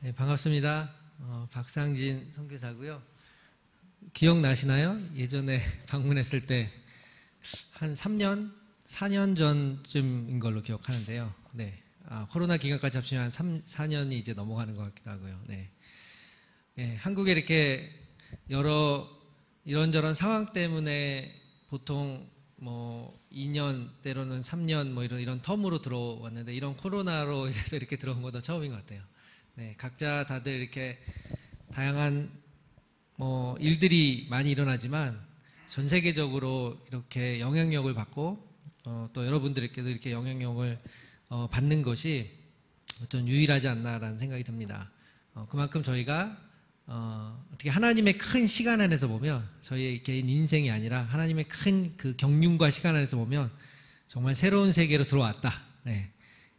네, 반갑습니다. 박상진 선교사고요. 기억나시나요? 예전에 방문했을 때 한 3년, 4년 전쯤인 걸로 기억하는데요. 네, 코로나 기간까지 합치면 한 4년이 이제 넘어가는 것 같기도 하고요. 네, 네, 한국에 이렇게 여러 이런저런 상황 때문에 보통 뭐 2년 때로는 3년 뭐 이런 텀으로 들어왔는데 이런 코로나로 인해서 이렇게 들어온 것도 처음인 것 같아요. 네, 각자 다들 이렇게 다양한 일들이 많이 일어나지만 전 세계적으로 이렇게 영향력을 받고 또 여러분들께도 이렇게 영향력을 받는 것이 좀 유일하지 않나라는 생각이 듭니다. 그만큼 저희가 어떻게 하나님의 큰 시간 안에서 보면 저희의 개인 인생이 아니라 하나님의 큰 그 경륜과 시간 안에서 보면 정말 새로운 세계로 들어왔다. 네.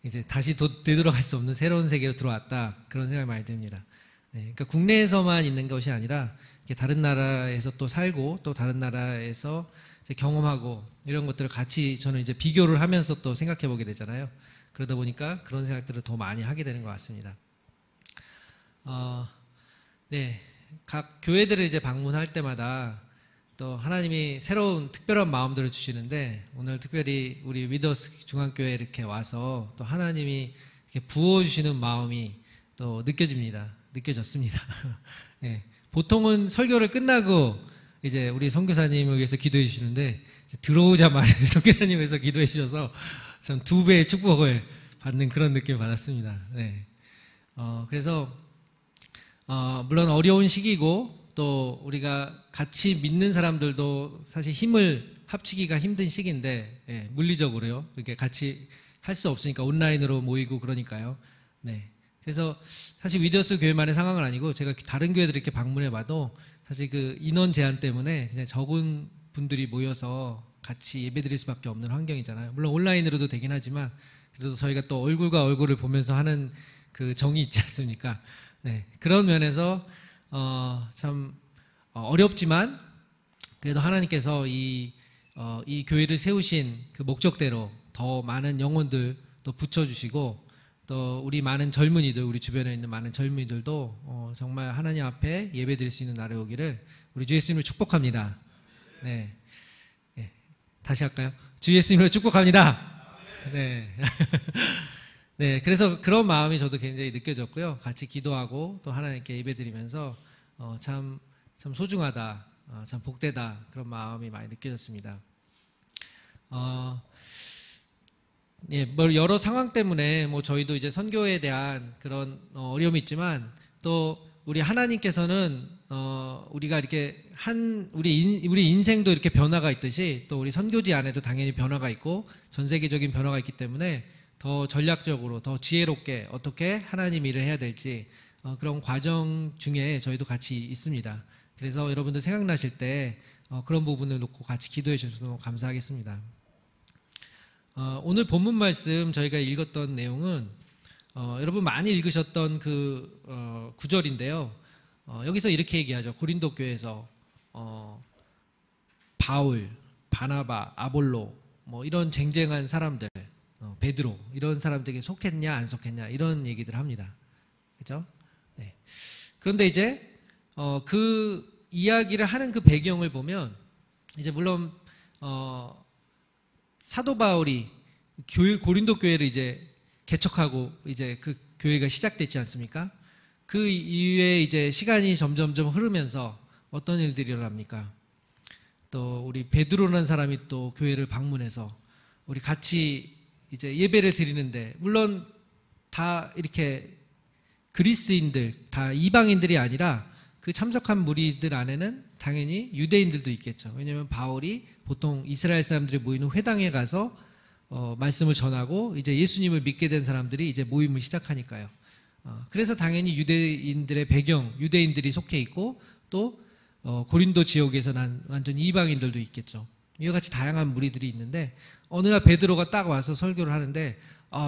이제 다시 되돌아갈 수 없는 새로운 세계로 들어왔다. 그런 생각이 많이 듭니다. 네. 그러니까 국내에서만 있는 것이 아니라 다른 나라에서 또 살고 또 다른 나라에서 이제 경험하고 이런 것들을 같이 저는 이제 비교를 하면서 또 생각해 보게 되잖아요. 그러다 보니까 그런 생각들을 더 많이 하게 되는 것 같습니다. 네, 각 교회들을 이제 방문할 때마다 또 하나님이 새로운 특별한 마음들을 주시는데 오늘 특별히 우리 위더스 중앙교회에 이렇게 와서 또 하나님이 이렇게 부어주시는 마음이 또 느껴졌습니다. 네, 보통은 설교를 끝나고 이제 우리 선교사님을 위해서 기도해 주시는데 들어오자마자 선교사님을 위해서 기도해 주셔서 전 2배의 축복을 받는 그런 느낌을 받았습니다. 네, 그래서 물론 어려운 시기고 또 우리가 같이 믿는 사람들도 사실 힘을 합치기가 힘든 시기인데, 예, 물리적으로요. 이렇게 같이 할 수 없으니까 온라인으로 모이고 그러니까요. 네. 그래서 사실 위더스 교회만의 상황은 아니고 제가 다른 교회들 이렇게 방문해봐도 사실 그 인원 제한 때문에 그냥 적은 분들이 모여서 같이 예배드릴 수밖에 없는 환경이잖아요. 물론 온라인으로도 되긴 하지만 그래도 저희가 또 얼굴과 얼굴을 보면서 하는 그 정이 있지 않습니까? 네, 그런 면에서 참 어렵지만 그래도 하나님께서 이 교회를 세우신 그 목적대로 더 많은 영혼들 또 붙여주시고 또 우리 많은 젊은이들, 우리 주변에 있는 많은 젊은이들도 정말 하나님 앞에 예배드릴 수 있는 날이 오기를 우리 주 예수님을 축복합니다. 네, 네. 다시 할까요? 주 예수님을 축복합니다. 네. 네, 그래서 그런 마음이 저도 굉장히 느껴졌고요. 같이 기도하고 또 하나님께 예배드리면서 참 소중하다, 참 복되다 그런 마음이 많이 느껴졌습니다. 예, 뭐 여러 상황 때문에 뭐 저희도 이제 선교에 대한 그런 어려움이 있지만 또 우리 하나님께서는 우리가 이렇게 우리 인생도 이렇게 변화가 있듯이 또 우리 선교지 안에도 당연히 변화가 있고 전 세계적인 변화가 있기 때문에 더 전략적으로 더 지혜롭게 어떻게 하나님 일을 해야 될지 그런 과정 중에 저희도 같이 있습니다. 그래서 여러분들 생각나실 때 그런 부분을 놓고 같이 기도해 주셔서 너무 감사하겠습니다. 오늘 본문 말씀 저희가 읽었던 내용은 여러분 많이 읽으셨던 그 구절인데요. 여기서 이렇게 얘기하죠. 고린도 교회에서 바울, 바나바, 아볼로 뭐 이런 쟁쟁한 사람들, 베드로 이런 사람들에게 속했냐 안 속했냐 이런 얘기들 합니다. 그렇죠? 네. 그런데 이제 그 이야기를 하는 그 배경을 보면 이제 물론 사도 바울이 고린도 교회를 이제 개척하고 이제 그 교회가 시작됐지 않습니까? 그 이후에 이제 시간이 점점점 흐르면서 어떤 일들이 일어납니까? 또 우리 베드로라는 사람이 또 교회를 방문해서 우리 같이 이제 예배를 드리는데 물론 다 이렇게 그리스인들, 다 이방인들이 아니라 그 참석한 무리들 안에는 당연히 유대인들도 있겠죠. 왜냐하면 바울이 보통 이스라엘 사람들이 모이는 회당에 가서 말씀을 전하고 이제 예수님을 믿게 된 사람들이 이제 모임을 시작하니까요. 그래서 당연히 유대인들의 배경, 유대인들이 속해 있고 또 고린도 지역에서 난 완전 이방인들도 있겠죠. 이와 같이 다양한 무리들이 있는데 어느 날 베드로가 딱 와서 설교를 하는데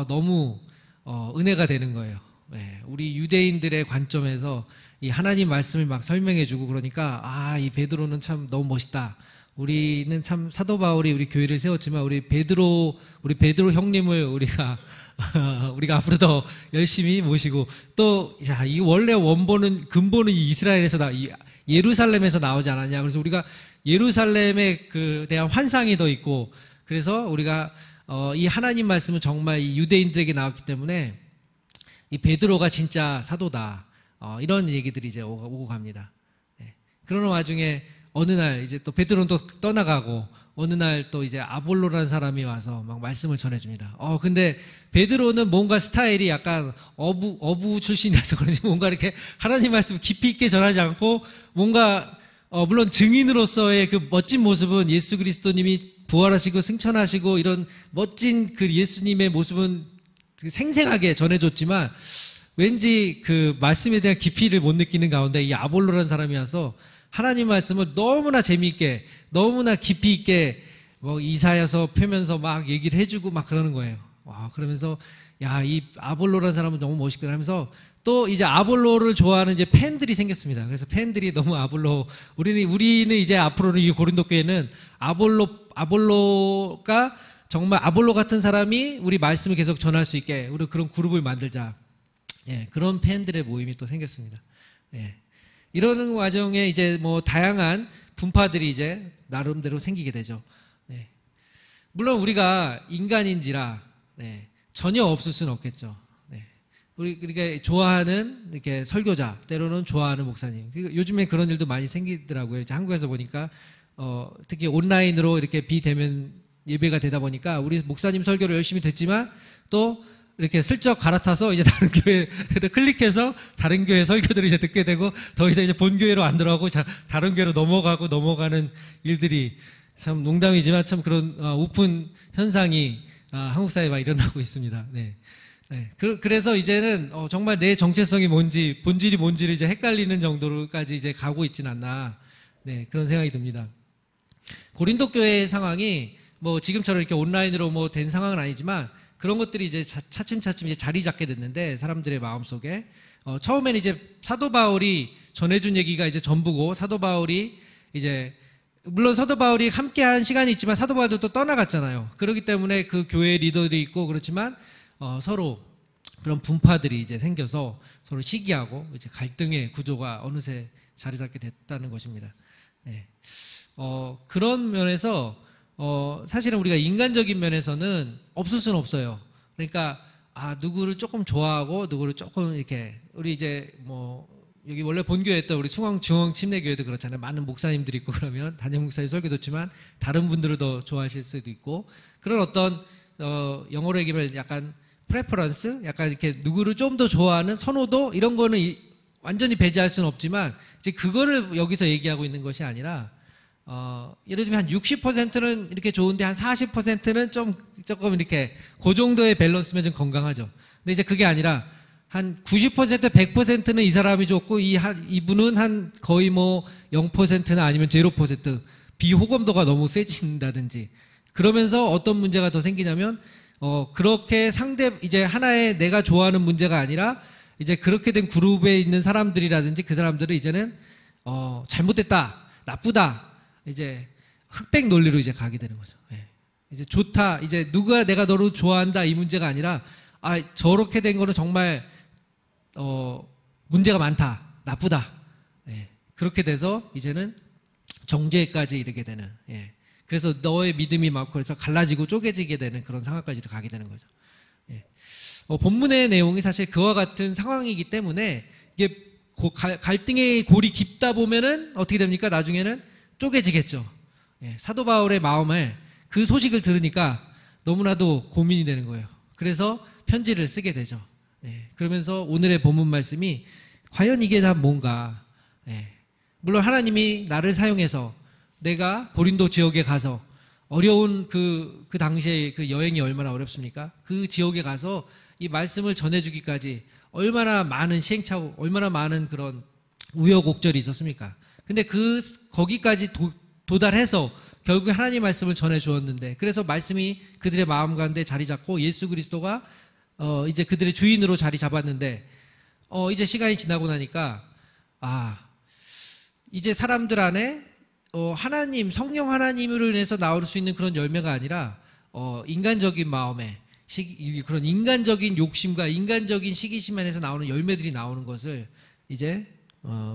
너무 은혜가 되는 거예요. 네, 우리 유대인들의 관점에서 이 하나님 말씀을 막 설명해주고 그러니까 이 베드로는 참 너무 멋있다. 우리는 참 사도 바울이 우리 교회를 세웠지만 우리 베드로 형님을 우리가 앞으로 더 열심히 모시고 또 이 원래 근본은 이 이스라엘에서 예루살렘에서 나오지 않았냐. 그래서 우리가 예루살렘에 대한 환상이 더 있고 그래서 우리가 이 하나님 말씀은 정말 이 유대인들에게 나왔기 때문에 이 베드로가 진짜 사도다. 이런 얘기들이 이제 오고 갑니다. 네. 그러는 와중에 어느 날 이제 또 베드로는 또 떠나가고 어느 날 또 이제 아볼로라는 사람이 와서 막 말씀을 전해줍니다. 근데 베드로는 뭔가 스타일이 약간 어부 출신이라서 그런지 뭔가 이렇게 하나님 말씀 깊이 있게 전하지 않고 뭔가 물론 증인으로서의 그 멋진 모습은 예수 그리스도님이 부활하시고 승천하시고 이런 멋진 그 예수님의 모습은 생생하게 전해줬지만 왠지 그 말씀에 대한 깊이를 못 느끼는 가운데 이 아볼로라는 사람이 와서 하나님 말씀을 너무나 재미있게 너무나 깊이 있게 뭐 이사야서 펴면서 막 얘기를 해주고 막 그러는 거예요. 와, 그러면서 이 아볼로라는 사람은 너무 멋있구나 하면서 또 이제 아볼로를 좋아하는 이제 팬들이 생겼습니다. 그래서 팬들이 너무 우리는 이제 앞으로는 이 고린도 교회는 아볼로가 정말 아볼로 같은 사람이 우리 말씀을 계속 전할 수 있게 우리 그런 그룹을 만들자. 그런 팬들의 모임이 또 생겼습니다. 이러는 과정에 이제 뭐 다양한 분파들이 이제 나름대로 생기게 되죠. 물론 우리가 인간인지라 전혀 없을 수는 없겠죠. 우리가 좋아하는 이렇게 설교자, 때로는 좋아하는 목사님. 요즘에 그런 일도 많이 생기더라고요. 이제 한국에서 보니까 특히 온라인으로 이렇게 비대면 예배가 되다 보니까 우리 목사님 설교를 열심히 듣지만 또 이렇게 슬쩍 갈아타서 이제 다른 교회를 클릭해서 다른 교회 설교들을 이제 듣게 되고 더 이상 이제 본 교회로 안 들어가고 다른 교회로 넘어가는 일들이 참 농담이지만 참 그런 오픈 현상이 한국 사회에 많이 일어나고 있습니다. 그래서 이제는 정말 내 정체성이 뭔지 본질이 뭔지를 이제 헷갈리는 정도로까지 이제 가고 있진 않나 그런 생각이 듭니다. 고린도 교회의 상황이 뭐 지금처럼 이렇게 온라인으로 뭐 된 상황은 아니지만 그런 것들이 이제 차츰차츰 이제 자리 잡게 됐는데 사람들의 마음속에 처음에는 이제 사도 바울이 전해준 얘기가 이제 전부고 사도 바울이 이제 물론 사도 바울이 함께한 시간이 있지만 사도 바울도 또 떠나갔잖아요. 그렇기 때문에 그 교회 리더도 있고 그렇지만 서로 그런 분파들이 이제 생겨서 서로 시기하고 이제 갈등의 구조가 어느새 자리 잡게 됐다는 것입니다. 그런 면에서 사실은 우리가 인간적인 면에서는 없을 수는 없어요. 그러니까 누구를 조금 좋아하고 누구를 조금 이렇게 우리 이제 뭐 여기 원래 본교회였던 우리 중앙 침례교회도 그렇잖아요. 많은 목사님들이 있고 그러면 담임 목사님 설교 듣지만 다른 분들을 더 좋아하실 수도 있고 그런 어떤 영어로 얘기하면 약간 프레퍼런스, 약간 이렇게 누구를 좀 더 좋아하는 선호도 이런 거는 완전히 배제할 수는 없지만 이제 그거를 여기서 얘기하고 있는 것이 아니라 예를 들면 한 60%는 이렇게 좋은데 한 40%는 조금 이렇게 그 정도의 밸런스면 좀 건강하죠. 근데 이제 그게 아니라 한 90%, 100%는 이 사람이 좋고 이분은 한 거의 뭐 0%나 아니면 0% 비호감도가 너무 세진다든지 그러면서 어떤 문제가 더 생기냐면 그렇게 이제 하나의 내가 좋아하는 문제가 아니라 이제 그렇게 된 그룹에 있는 사람들이라든지 그 사람들은 이제는 잘못됐다, 나쁘다, 이제 흑백 논리로 이제 가게 되는 거죠. 이제 좋다, 이제 누가 내가 너를 좋아한다 이 문제가 아니라 저렇게 된 거는 정말 문제가 많다, 나쁘다. 그렇게 돼서 이제는 정죄까지 이르게 되는. 그래서 너의 믿음이 많고 그래서 갈라지고 쪼개지게 되는 그런 상황까지도 가게 되는 거죠. 본문의 내용이 사실 그와 같은 상황이기 때문에 이게 갈등의 골이 깊다 보면은 어떻게 됩니까? 나중에는 쪼개지겠죠. 사도 바울의 마음을 그 소식을 들으니까 너무나도 고민이 되는 거예요. 그래서 편지를 쓰게 되죠. 그러면서 오늘의 본문 말씀이 과연 이게 다 뭔가. 물론 하나님이 나를 사용해서 내가 고린도 지역에 가서 어려운 그 당시에 그 여행이 얼마나 어렵습니까? 그 지역에 가서 이 말씀을 전해주기까지 얼마나 많은 시행착오, 얼마나 많은 그런 우여곡절이 있었습니까? 근데 거기까지 도달해서 결국 하나님 말씀을 전해 주었는데 그래서 말씀이 그들의 마음 가운데 자리 잡고 예수 그리스도가 이제 그들의 주인으로 자리 잡았는데 이제 시간이 지나고 나니까 이제 사람들 안에 하나님, 성령 하나님으로 인해서 나올 수 있는 그런 열매가 아니라 인간적인 마음에 그런 인간적인 욕심과 인간적인 시기심에서 나오는 열매들이 나오는 것을 이제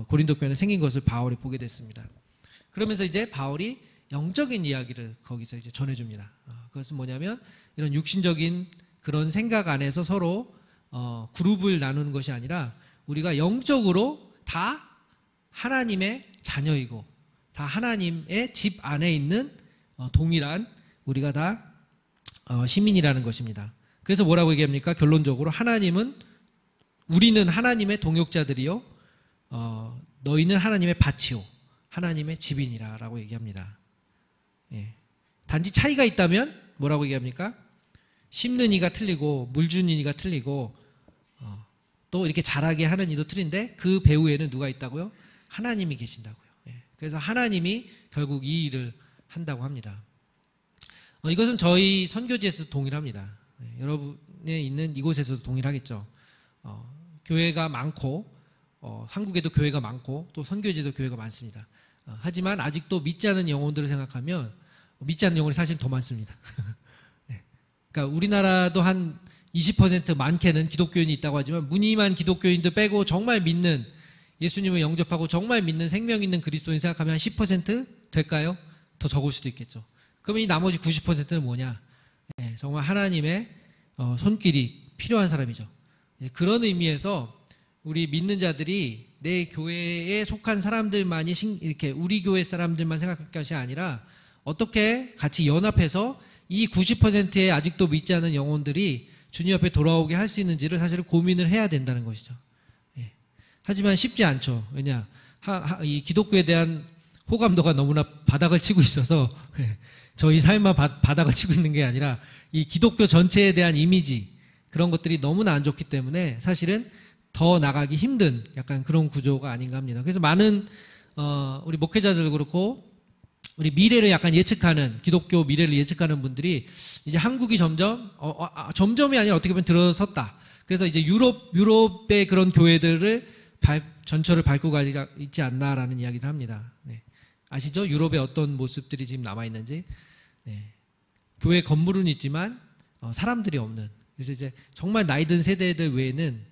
고린도 교회는 생긴 것을 바울이 보게 됐습니다. 그러면서 이제 바울이 영적인 이야기를 거기서 이제 전해줍니다. 그것은 뭐냐면 이런 육신적인 그런 생각 안에서 서로 그룹을 나누는 것이 아니라 우리가 영적으로 다 하나님의 자녀이고 다 하나님의 집 안에 있는 동일한 우리가 다 시민이라는 것입니다. 그래서 뭐라고 얘기합니까? 결론적으로 우리는 하나님의 동역자들이요 너희는 하나님의 밭이요 하나님의 집인이라라고 얘기합니다. 예. 단지 차이가 있다면 뭐라고 얘기합니까? 심는 이가 틀리고 물 주는 이가 틀리고 또 이렇게 자라게 하는 이도 틀린데 그 배후에는 누가 있다고요? 하나님이 계신다고요. 예. 그래서 하나님이 결국 이 일을 한다고 합니다. 이것은 저희 선교지에서도 동일합니다. 예. 여러분의 있는 이곳에서도 동일하겠죠. 교회가 많고 한국에도 교회가 많고 또 선교지도 교회가 많습니다. 하지만 아직도 믿지 않는 영혼들을 생각하면 믿지 않는 영혼이 사실 더 많습니다. 네. 그러니까 우리나라도 한 20% 많게는 기독교인이 있다고 하지만 무늬만 기독교인들 빼고 정말 믿는 예수님을 영접하고 정말 믿는 생명 있는 그리스도인 생각하면 한 10% 될까요? 더 적을 수도 있겠죠. 그러면 이 나머지 90%는 뭐냐? 네, 정말 하나님의 손길이 필요한 사람이죠. 네, 그런 의미에서 우리 믿는 자들이 내 교회에 속한 사람들만이 이렇게 우리 교회 사람들만 생각할 것이 아니라 어떻게 같이 연합해서 이 90%의 아직도 믿지 않은 영혼들이 주님 앞에 돌아오게 할 수 있는지를 사실 고민을 해야 된다는 것이죠. 예. 하지만 쉽지 않죠. 왜냐, 이 기독교에 대한 호감도가 너무나 바닥을 치고 있어서 저희 삶만 바닥을 치고 있는 게 아니라 이 기독교 전체에 대한 이미지 그런 것들이 너무나 안 좋기 때문에 사실은 더 나가기 힘든 약간 그런 구조가 아닌가 합니다. 그래서 많은 우리 목회자들 그렇고 우리 미래를 약간 예측하는 기독교 미래를 예측하는 분들이 이제 한국이 점점이 아니라 어떻게 보면 들어섰다. 그래서 이제 유럽의 그런 교회들을 전철을 밟고 가지 있지 않나라는 이야기를 합니다. 네. 아시죠? 유럽의 어떤 모습들이 지금 남아 있는지. 네. 교회 건물은 있지만 사람들이 없는. 그래서 이제 정말 나이든 세대들 외에는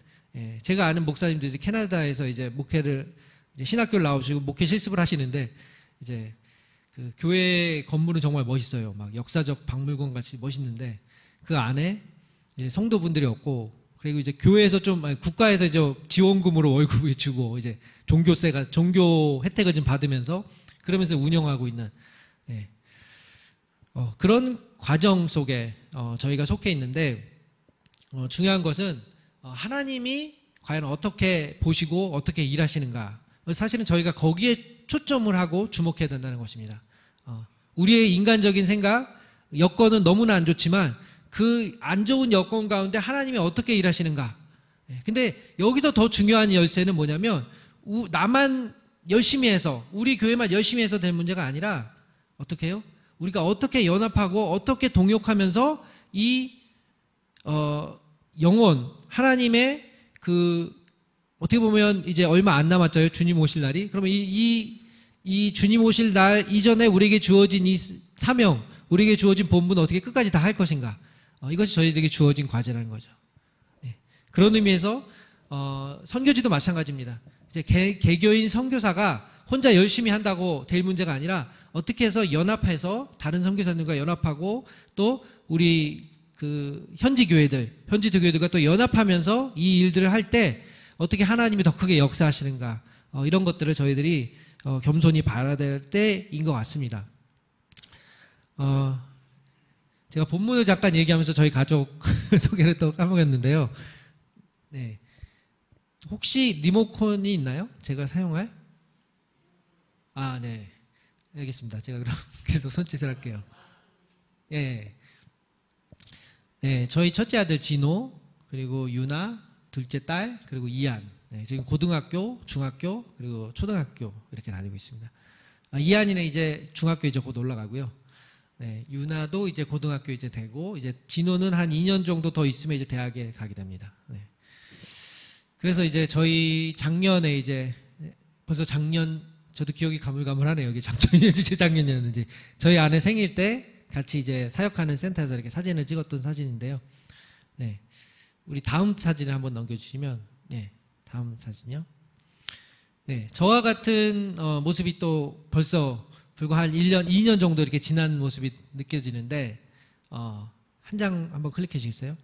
제가 아는 목사님도 이제 캐나다에서 이제 목회를 이제 신학교를 나오시고 목회 실습을 하시는데 이제 그 교회 건물은 정말 멋있어요. 막 역사적 박물관 같이 멋있는데 그 안에 이제 성도분들이 없고 그리고 이제 교회에서 국가에서 이제 지원금으로 월급을 주고 이제 종교 혜택을 좀 받으면서 그러면서 운영하고 있는 그런 과정 속에 저희가 속해 있는데 중요한 것은 하나님이 과연 어떻게 보시고 어떻게 일하시는가 사실은 저희가 거기에 초점을 하고 주목해야 된다는 것입니다. 우리의 인간적인 생각, 여건은 너무나 안 좋지만 그 안 좋은 여건 가운데 하나님이 어떻게 일하시는가. 근데 여기서 더 중요한 열쇠는 뭐냐면 나만 열심히 해서 우리 교회만 열심히 해서 될 문제가 아니라 어떻게 해요? 우리가 어떻게 연합하고 어떻게 동역하면서 이 영혼 하나님의 어떻게 보면 이제 얼마 안 남았죠. 주님 오실 날이. 그러면 이 주님 오실 날 이전에 우리에게 주어진 이 사명, 우리에게 주어진 본분을 어떻게 끝까지 다 할 것인가. 이것이 저희들에게 주어진 과제라는 거죠. 네. 그런 의미에서 선교지도 마찬가지입니다. 이제 개교인 선교사가 혼자 열심히 한다고 될 문제가 아니라 어떻게 해서 연합해서 다른 선교사님과 연합하고 또 우리 현지 교회들과 또 연합하면서 이 일들을 할 때 어떻게 하나님이 더 크게 역사하시는가 이런 것들을 저희들이 겸손히 바라야 될 때인 것 같습니다. 제가 본문을 잠깐 얘기하면서 저희 가족 소개를 또 까먹었는데요. 네. 혹시 리모컨이 있나요? 제가 사용할? 네. 알겠습니다. 제가 그럼 계속 손짓을 할게요. 예. 네, 저희 첫째 아들 진호, 그리고 유나, 둘째 딸, 그리고 이한. 네, 지금 고등학교, 중학교, 그리고 초등학교 이렇게 다니고 있습니다. 이한이는 이제 중학교 이제 곧 올라가고요. 네, 유나도 이제 고등학교 이제 되고 이제 진호는 한 2년 정도 더 있으면 이제 대학에 가게 됩니다. 네. 그래서 이제 저희 작년에 이제 벌써 작년 저도 기억이 가물가물하네요. 이게 작년이었는지 재작년이었는지. 저희 아내 생일 때 같이 이제 사역하는 센터에서 이렇게 사진을 찍었던 사진인데요. 네. 우리 다음 사진을 한번 넘겨주시면, 네. 다음 사진이요. 네. 저와 같은 모습이 또 벌써 불과 한 1년, 2년 정도 이렇게 지난 모습이 느껴지는데, 한 장 한번 클릭해 주시겠어요?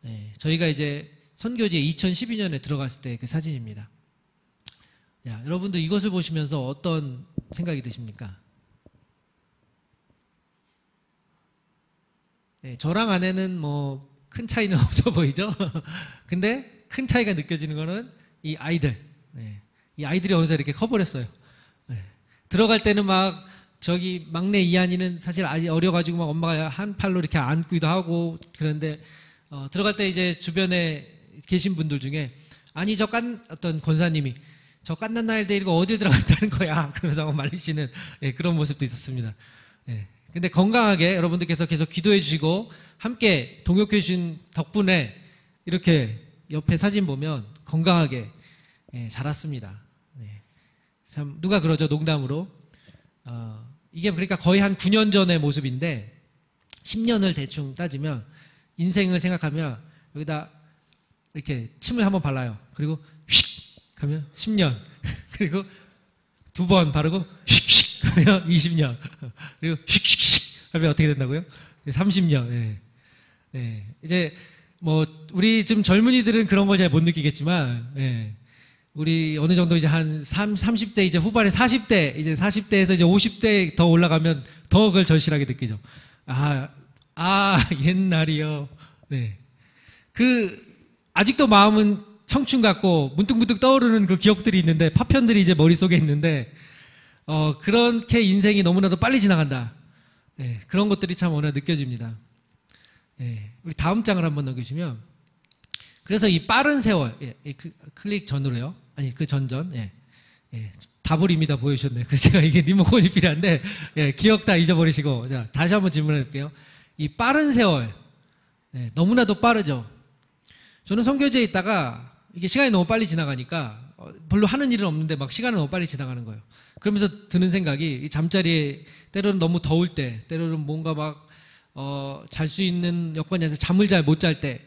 네. 저희가 이제 선교지에 2012년에 들어갔을 때 그 사진입니다. 야, 여러분도 이것을 보시면서 어떤 생각이 드십니까? 네, 저랑 아내는 뭐 큰 차이는 없어 보이죠? 근데 큰 차이가 느껴지는 거는 이 아이들. 네, 이 아이들이 어느새 이렇게 커버렸어요. 네, 들어갈 때는 막 저기 막내 이한이는 사실 아직 어려가지고 막 엄마가 한 팔로 이렇게 안기도 하고 그런데 들어갈 때 이제 주변에 계신 분들 중에 아니 어떤 권사님이 저 갓난 나일 데리고 어딜 들어갔다는 거야 그러면서 말리시는 그런 모습도 있었습니다. 근데 건강하게 여러분들께서 계속 기도해 주시고 함께 동역해 주신 덕분에 이렇게 옆에 사진 보면 건강하게 자랐습니다. 참 누가 그러죠 농담으로 이게 그러니까 거의 한 9년 전의 모습인데 10년을 대충 따지면 인생을 생각하면 여기다 이렇게 침을 한번 발라요. 그리고 휙 하면 10년 그리고 두 번 바르고 휙 하면 20년 그리고 휙 하면 어떻게 된다고요? 30년. 이제 뭐 우리 지금 젊은이들은 그런 걸 잘 못 느끼겠지만 우리 어느 정도 이제 한 30대 이제 후반에 40대 이제 40대에서 이제 50대 더 올라가면 더 그걸 절실하게 느끼죠. 옛날이요. 아직도 마음은 청춘 같고 문득문득 떠오르는 그 기억들이 있는데 파편들이 이제 머릿속에 있는데 그렇게 인생이 너무나도 빨리 지나간다. 그런 것들이 참 오늘 느껴집니다. 우리 다음 장을 한번 넘겨주시면 그래서 이 빠른 세월 클릭 전으로요. 아니 그 전전 다불입니다. 보여주셨네요. 그래서 제가 이게 리모컨이 필요한데 기억 다 잊어버리시고 자 다시 한번 질문해 볼게요. 이 빠른 세월 너무나도 빠르죠. 저는 선교지에 있다가 이게 시간이 너무 빨리 지나가니까 별로 하는 일은 없는데 막 시간은 너무 빨리 지나가는 거예요. 그러면서 드는 생각이 이 잠자리에 때로는 너무 더울 때 때로는 뭔가 막 잘 수 있는 여건이 아니라서 잠을 잘 못 잘 때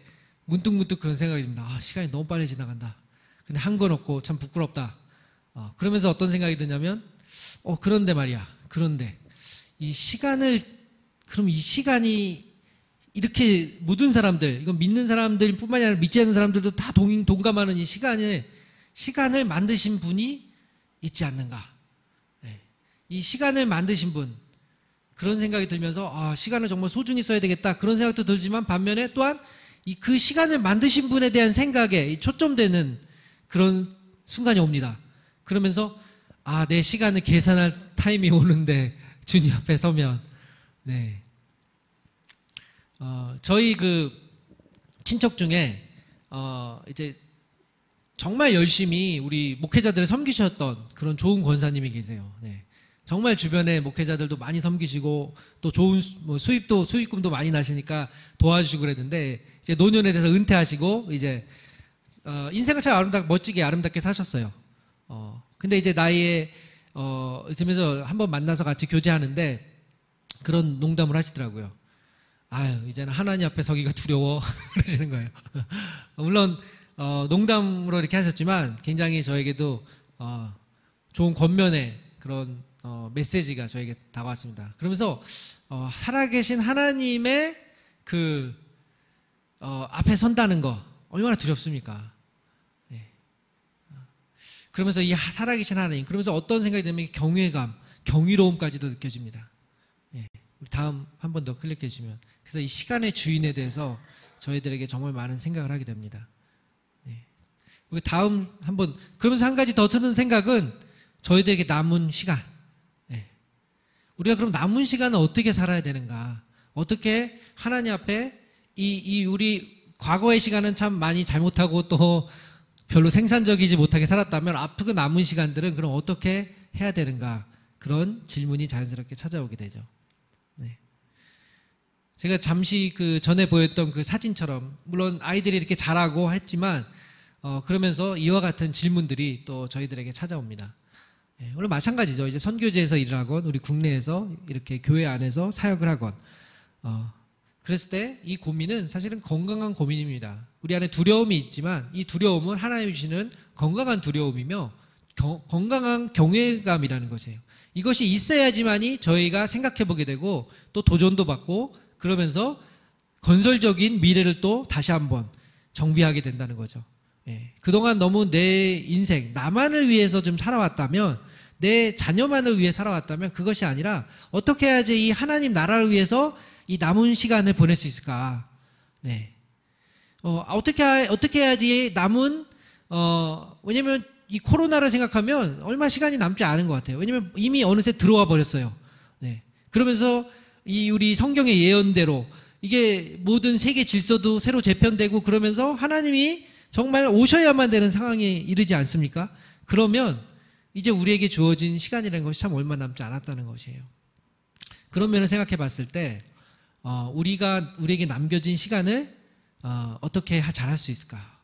문득문득 그런 생각이 듭니다. 시간이 너무 빨리 지나간다. 근데 한 건 없고 참 부끄럽다. 그러면서 어떤 생각이 드냐면 그런데 말이야. 그런데 이 시간을 그럼 이 시간이 이렇게 모든 사람들 이건 믿는 사람들 뿐만이 아니라 믿지 않는 사람들도 다 동감하는 이 시간을 만드신 분이 있지 않는가. 이 시간을 만드신 분 그런 생각이 들면서 시간을 정말 소중히 써야 되겠다 그런 생각도 들지만 반면에 또한 그 시간을 만드신 분에 대한 생각에 초점되는 그런 순간이 옵니다. 그러면서 내 시간을 계산할 타임이 오는데 주님 앞에 서면 저희 그 친척 중에 이제 정말 열심히 우리 목회자들을 섬기셨던 그런 좋은 권사님이 계세요. 정말 주변에 목회자들도 많이 섬기시고 또 좋은 수익금도 많이 나시니까 도와주시고 그랬는데 이제 노년에 대해서 은퇴하시고 이제 인생을 참 멋지게 아름답게 사셨어요. 근데 이제 나이에 들면서 한번 만나서 같이 교제하는데 그런 농담을 하시더라고요. 이제는 하나님 앞에 서기가 두려워 그러시는 거예요. 물론 농담으로 이렇게 하셨지만 굉장히 저에게도 좋은 권면의 그런 메시지가 저에게 다가왔습니다. 그러면서 살아계신 하나님의 그 앞에 선다는 거 얼마나 두렵습니까? 그러면서 이 살아계신 하나님 그러면서 어떤 생각이 들면 경외감, 경이로움까지도 느껴집니다. 우리 다음 한 번 더 클릭해 주시면 그래서 이 시간의 주인에 대해서 저희들에게 정말 많은 생각을 하게 됩니다. 우리 다음 한번 그러면서 한 가지 더 드는 생각은 저희들에게 남은 시간 우리가 그럼 남은 시간은 어떻게 살아야 되는가 어떻게 하나님 앞에 우리 과거의 시간은 참 많이 잘못하고 또 별로 생산적이지 못하게 살았다면 앞으로 남은 시간들은 그럼 어떻게 해야 되는가 그런 질문이 자연스럽게 찾아오게 되죠. 제가 잠시 그 전에 보였던 그 사진처럼 물론 아이들이 이렇게 자라고 했지만 그러면서 이와 같은 질문들이 또 저희들에게 찾아옵니다. 예, 오늘 마찬가지죠. 이제 선교제에서 일을 하건 우리 국내에서 이렇게 교회 안에서 사역을 하건 그랬을 때 이 고민은 사실은 건강한 고민입니다. 우리 안에 두려움이 있지만 이 두려움은 하나님 주시는 건강한 두려움이며 건강한 경외감이라는 것이에요. 이것이 있어야지만이 저희가 생각해 보게 되고 또 도전도 받고 그러면서 건설적인 미래를 또 다시 한번 정비하게 된다는 거죠. 예, 그동안 너무 내 인생, 나만을 위해서 좀 살아왔다면, 내 자녀만을 위해 살아왔다면 그것이 아니라 어떻게 해야지 이 하나님 나라를 위해서 이 남은 시간을 보낼 수 있을까? 네. 어떻게 해야지 남은, 왜냐면 이 코로나를 생각하면 얼마 시간이 남지 않은 것 같아요. 왜냐면 이미 어느새 들어와 버렸어요. 네. 그러면서 이 우리 성경의 예언대로 이게 모든 세계 질서도 새로 재편되고 그러면서 하나님이 정말 오셔야만 되는 상황에 이르지 않습니까? 그러면 이제 우리에게 주어진 시간이라는 것이 참 얼마 남지 않았다는 것이에요. 그런 면을 생각해 봤을 때 우리에게 남겨진 시간을 어떻게 잘할 수 있을까?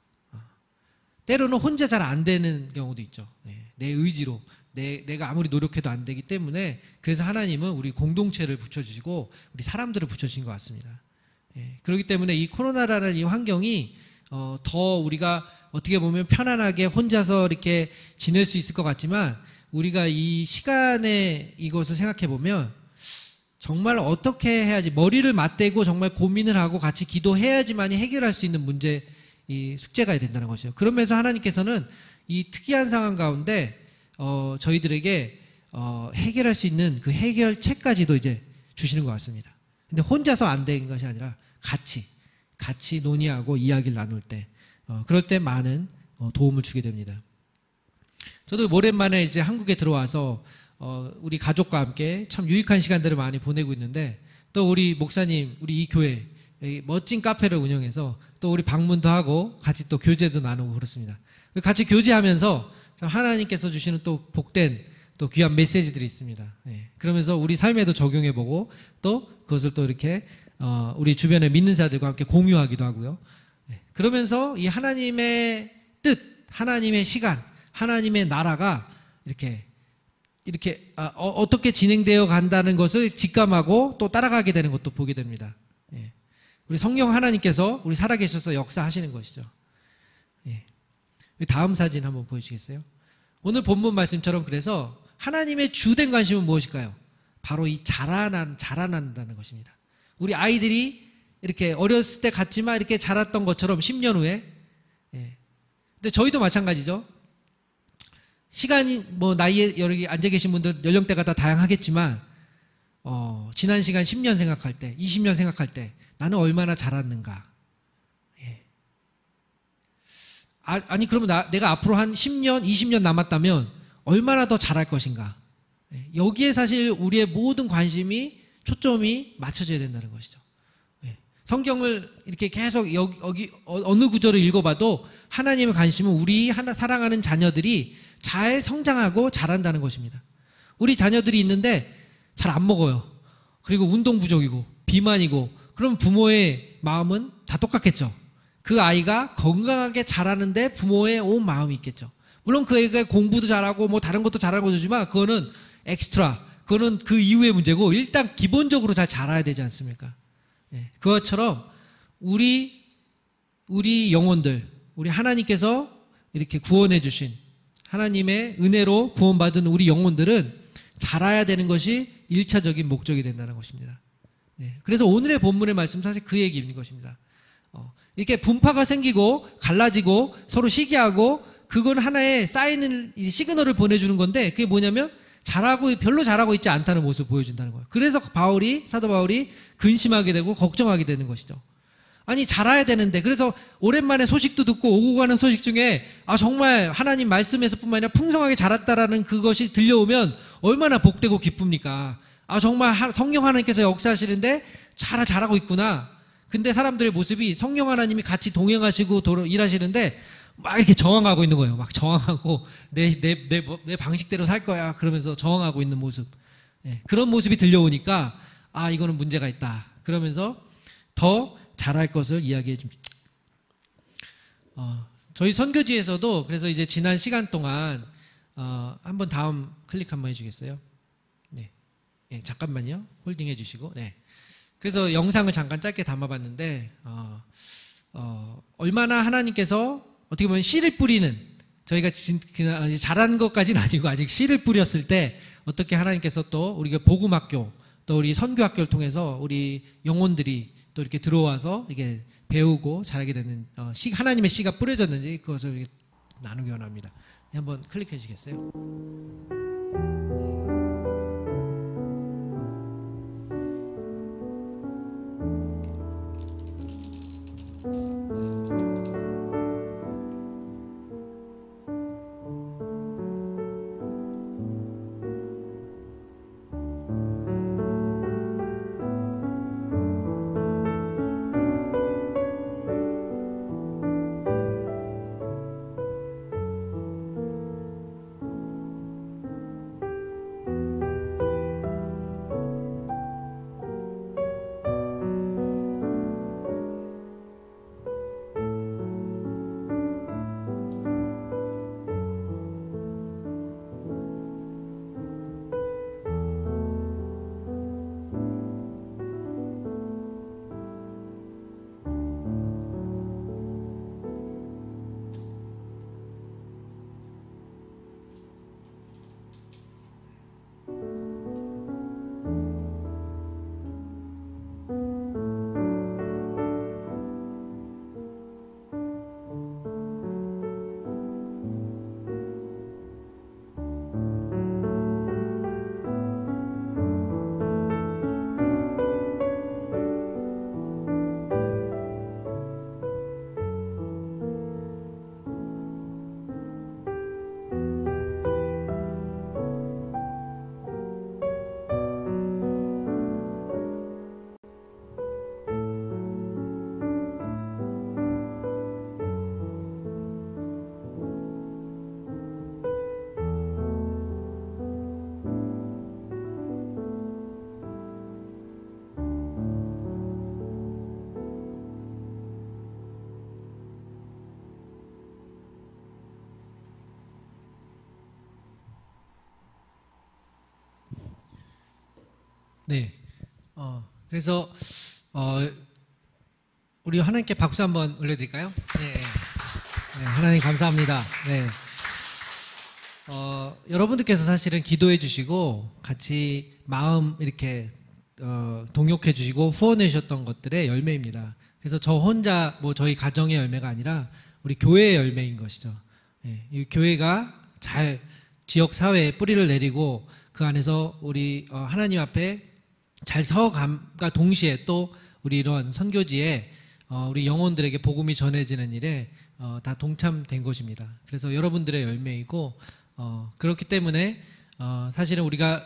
때로는 혼자 잘 안 되는 경우도 있죠. 네, 내 의지로 내가 아무리 노력해도 안 되기 때문에 그래서 하나님은 우리 공동체를 붙여주시고 우리 사람들을 붙여주신 것 같습니다. 예, 그렇기 때문에 이 코로나라는 이 환경이 더 우리가 어떻게 보면 편안하게 혼자서 이렇게 지낼 수 있을 것 같지만 우리가 이 시간에 이것을 생각해 보면 정말 어떻게 해야지 머리를 맞대고 정말 고민을 하고 같이 기도해야지만이 해결할 수 있는 문제, 이 숙제가 된다는 것이죠. 그러면서 하나님께서는 이 특이한 상황 가운데 저희들에게 해결할 수 있는 그 해결책까지도 이제 주시는 것 같습니다. 근데 혼자서 안 되는 것이 아니라 같이 논의하고 이야기를 나눌 때 그럴 때 많은 도움을 주게 됩니다. 저도 오랜만에 이제 한국에 들어와서 우리 가족과 함께 참 유익한 시간들을 많이 보내고 있는데 또 우리 목사님, 우리 이 교회 멋진 카페를 운영해서 또 우리 방문도 하고 같이 또 교제도 나누고 그렇습니다. 같이 교제하면서 하나님께서 주시는 또 복된 또 귀한 메시지들이 있습니다. 예, 그러면서 우리 삶에도 적용해보고 또 그것을 또 이렇게 우리 주변에 믿는 자들과 함께 공유하기도 하고요. 예, 그러면서 이 하나님의 뜻, 하나님의 시간, 하나님의 나라가 이렇게 어떻게 진행되어 간다는 것을 직감하고 또 따라가게 되는 것도 보게 됩니다. 예, 우리 성령 하나님께서 우리 살아계셔서 역사하시는 것이죠. 예, 다음 사진 한번 보여주시겠어요? 오늘 본문 말씀처럼 그래서 하나님의 주된 관심은 무엇일까요? 바로 이 자라난다는 것입니다. 우리 아이들이 이렇게 어렸을 때 같지만 이렇게 자랐던 것처럼 10년 후에 예. 근데 저희도 마찬가지죠. 시간이 뭐 나이에 여기 앉아 계신 분들 연령대가 다 다양하겠지만 지난 시간 10년 생각할 때 20년 생각할 때 나는 얼마나 자랐는가. 예. 아니 그러면 내가 앞으로 한 10년 20년 남았다면 얼마나 더 잘할 것인가. 예. 여기에 사실 우리의 모든 관심이 초점이 맞춰져야 된다는 것이죠. 예. 성경을 이렇게 계속 여기 어느 구절을 읽어봐도 하나님의 관심은 우리 사랑하는 자녀들이 잘 성장하고 자란다는 것입니다. 우리 자녀들이 있는데 잘 안 먹어요. 그리고 운동 부족이고 비만이고 그럼 부모의 마음은 다 똑같겠죠. 그 아이가 건강하게 자라는데 부모의 온 마음이 있겠죠. 물론 그 애가 공부도 잘하고 뭐 다른 것도 잘하는 거지만 그거는 엑스트라, 그거는 그 이후의 문제고 일단 기본적으로 잘 자라야 되지 않습니까? 예, 그것처럼 우리 영혼들, 우리 하나님께서 이렇게 구원해 주신 하나님의 은혜로 구원받은 우리 영혼들은 자라야 되는 것이 1차적인 목적이 된다는 것입니다. 네, 그래서 오늘의 본문의 말씀 사실 그 얘기인 것입니다. 이렇게 분파가 생기고 갈라지고 서로 시기하고 그건 하나의 쌓이는 시그널을 보내주는 건데 그게 뭐냐면 별로 잘하고 있지 않다는 모습을 보여준다는 거예요. 그래서 사도 바울이 근심하게 되고 걱정하게 되는 것이죠. 아니 자라야 되는데 그래서 오랜만에 소식도 듣고 오고 가는 소식 중에 정말 하나님 말씀에서뿐만 아니라 풍성하게 자랐다라는 그것이 들려오면 얼마나 복되고 기쁩니까? 정말 성령 하나님께서 역사하시는데 잘하고 있구나. 근데 사람들의 모습이 성령 하나님이 같이 동행하시고 일하시는데 막 이렇게 저항하고 있는 거예요. 막 저항하고 내 방식대로 살 거야 그러면서 저항하고 있는 모습. 그런 모습이 들려오니까 이거는 문제가 있다. 그러면서 더 잘할 것을 이야기해 줍니다. 저희 선교지에서도 그래서 이제 지난 시간 동안 한번 다음 클릭 한번 해주겠어요? 네. 네, 잠깐만요. 홀딩 해주시고. 네. 그래서 영상을 잠깐 짧게 담아봤는데, 얼마나 하나님께서 어떻게 보면 씨를 뿌리는, 저희가 잘한 것까지는 아니고 아직 씨를 뿌렸을 때 어떻게 하나님께서 또 우리가 복음학교, 또 우리 선교학교를 통해서 우리 영혼들이 또 이렇게 들어와서 이게 배우고 자라게 되는 하나님의 씨가 뿌려졌는지 그것을 나누기 원합니다. 한번 클릭해 주시겠어요? 네. 그래서 우리 하나님께 박수 한번 올려드릴까요? 네. 네, 하나님 감사합니다. 네. 여러분들께서 사실은 기도해 주시고 같이 마음 이렇게 동역해 주시고 후원해 주셨던 것들의 열매입니다. 그래서 저 혼자 뭐 저희 가정의 열매가 아니라 우리 교회의 열매인 것이죠. 네, 이 교회가 잘 지역 사회에 뿌리를 내리고 그 안에서 우리 하나님 앞에 잘 서감과 동시에 또 우리 이런 선교지에 우리 영혼들에게 복음이 전해지는 일에 다 동참된 것입니다. 그래서 여러분들의 열매이고 그렇기 때문에 사실은 우리가